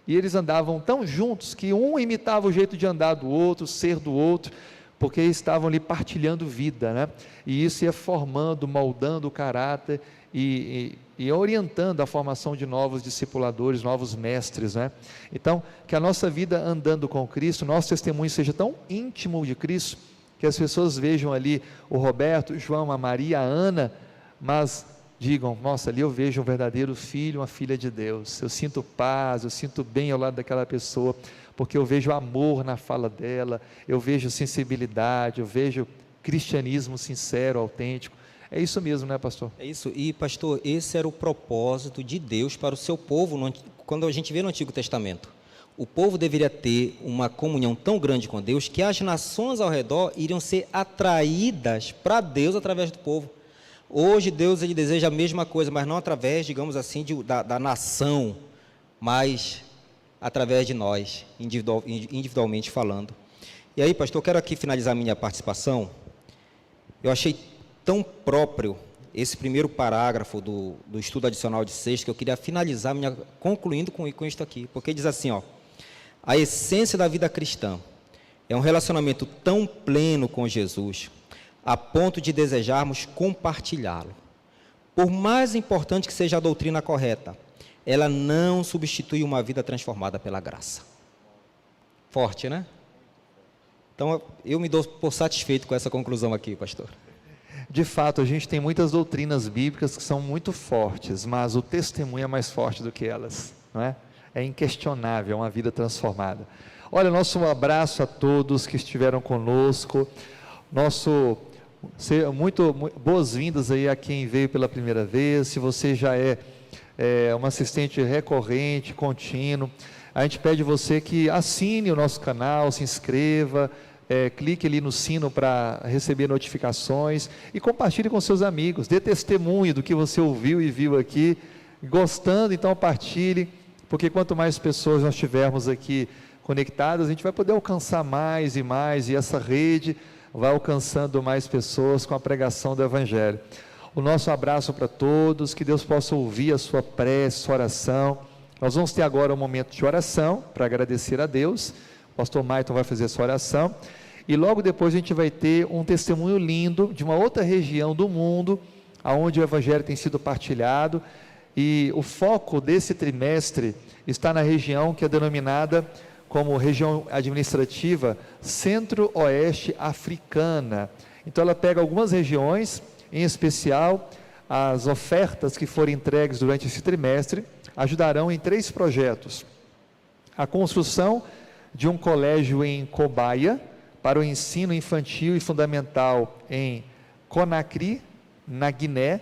e eles andavam tão juntos, que um imitava o jeito de andar do outro, ser do outro, porque estavam ali partilhando vida, né? E isso ia formando, moldando o caráter, e orientando a formação de novos discipuladores, novos mestres, né? Então, que a nossa vida andando com Cristo, nosso testemunho seja tão íntimo de Cristo, que as pessoas vejam ali o Roberto, o João, a Maria, a Ana, mas digam: nossa, ali eu vejo um verdadeiro filho, uma filha de Deus, eu sinto paz, eu sinto bem ao lado daquela pessoa, porque eu vejo amor na fala dela, eu vejo sensibilidade, eu vejo cristianismo sincero, autêntico. É isso mesmo, né, pastor? É isso, e pastor, esse era o propósito de Deus para o seu povo, quando a gente vê no Antigo Testamento. O povo deveria ter uma comunhão tão grande com Deus, que as nações ao redor iriam ser atraídas para Deus através do povo. Hoje Deus, ele deseja a mesma coisa, mas não através, digamos assim, da nação, mas através de nós, individualmente falando. E aí, pastor, eu quero aqui finalizar minha participação. Eu achei tão próprio esse primeiro parágrafo do estudo adicional de sexta, que eu queria finalizar, concluindo com isto aqui, porque diz assim, ó: a essência da vida cristã é um relacionamento tão pleno com Jesus, a ponto de desejarmos compartilhá-lo. Por mais importante que seja a doutrina correta, ela não substitui uma vida transformada pela graça. Forte, né? Então, eu me dou por satisfeito com essa conclusão aqui, pastor. De fato, a gente tem muitas doutrinas bíblicas que são muito fortes, mas o testemunho é mais forte do que elas, não é? É inquestionável, uma vida transformada. Olha, nosso abraço a todos que estiveram conosco, muito boas-vindas aí a quem veio pela primeira vez. Se você já é um assistente recorrente, contínuo, a gente pede você que assine o nosso canal, se inscreva, clique ali no sino para receber notificações e compartilhe com seus amigos, dê testemunho do que você ouviu e viu aqui, gostando, então partilhe, porque quanto mais pessoas nós tivermos aqui conectadas, a gente vai poder alcançar mais e mais, e essa rede vai alcançando mais pessoas com a pregação do Evangelho. O nosso abraço para todos, que Deus possa ouvir a sua prece, sua oração. Nós vamos ter agora um momento de oração, para agradecer a Deus. O pastor Maiton vai fazer a sua oração, e logo depois a gente vai ter um testemunho lindo, de uma outra região do mundo, onde o Evangelho tem sido partilhado, e o foco desse trimestre está na região que é denominada como região administrativa Centro-Oeste Africana. Então ela pega algumas regiões, em especial as ofertas que forem entregues durante esse trimestre, ajudarão em 3 projetos. A construção de um colégio em Cobaia, para o ensino infantil e fundamental em Conakry, na Guiné.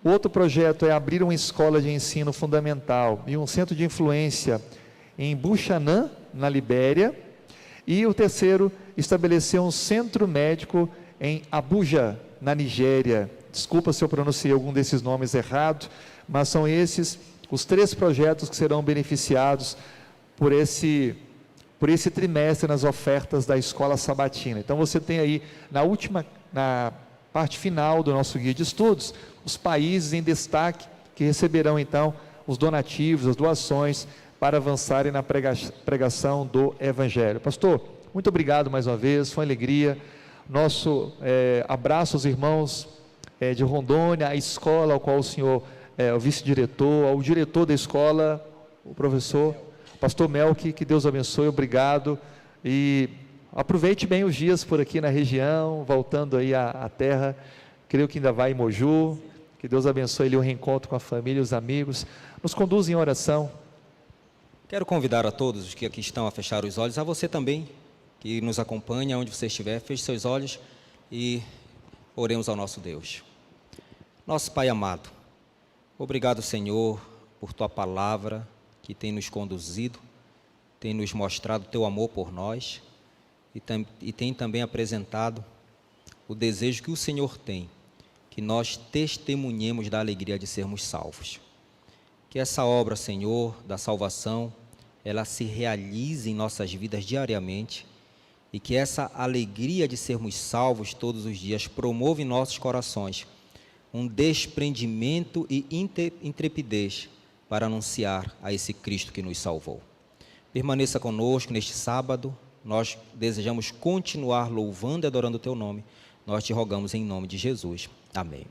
O outro projeto é abrir uma escola de ensino fundamental e um centro de influência em Buchanan, na Libéria. E o terceiro, estabelecer um centro médico em Abuja, na Nigéria. Desculpa se eu pronunciei algum desses nomes errado, mas são esses os 3 projetos que serão beneficiados por esse trimestre nas ofertas da Escola Sabatina. Então você tem aí, na parte final do nosso guia de estudos, os países em destaque que receberão então os donativos, as doações, para avançarem na pregação do Evangelho. Pastor, muito obrigado mais uma vez, foi uma alegria. Nosso abraço aos irmãos de Rondônia, a escola ao qual o senhor é o vice-diretor, ao diretor da escola, o professor Pastor Melk, que Deus abençoe, obrigado, e aproveite bem os dias por aqui na região, voltando aí à terra, creio que ainda vai em Moju, que Deus abençoe ali o reencontro com a família, os amigos, nos conduz em oração. Quero convidar a todos os que aqui estão a fechar os olhos, a você também, que nos acompanha, onde você estiver, feche seus olhos e oremos ao nosso Deus. Nosso Pai amado, obrigado, Senhor, por Tua palavra, que tem nos conduzido, tem nos mostrado Teu amor por nós e tem também apresentado o desejo que o Senhor tem, que nós testemunhemos da alegria de sermos salvos. Que essa obra, Senhor, da salvação, ela se realize em nossas vidas diariamente e que essa alegria de sermos salvos todos os dias promova em nossos corações um desprendimento e intrepidez para anunciar a esse Cristo que nos salvou. Permaneça conosco neste sábado, nós desejamos continuar louvando e adorando o Teu nome, nós te rogamos em nome de Jesus. Amém.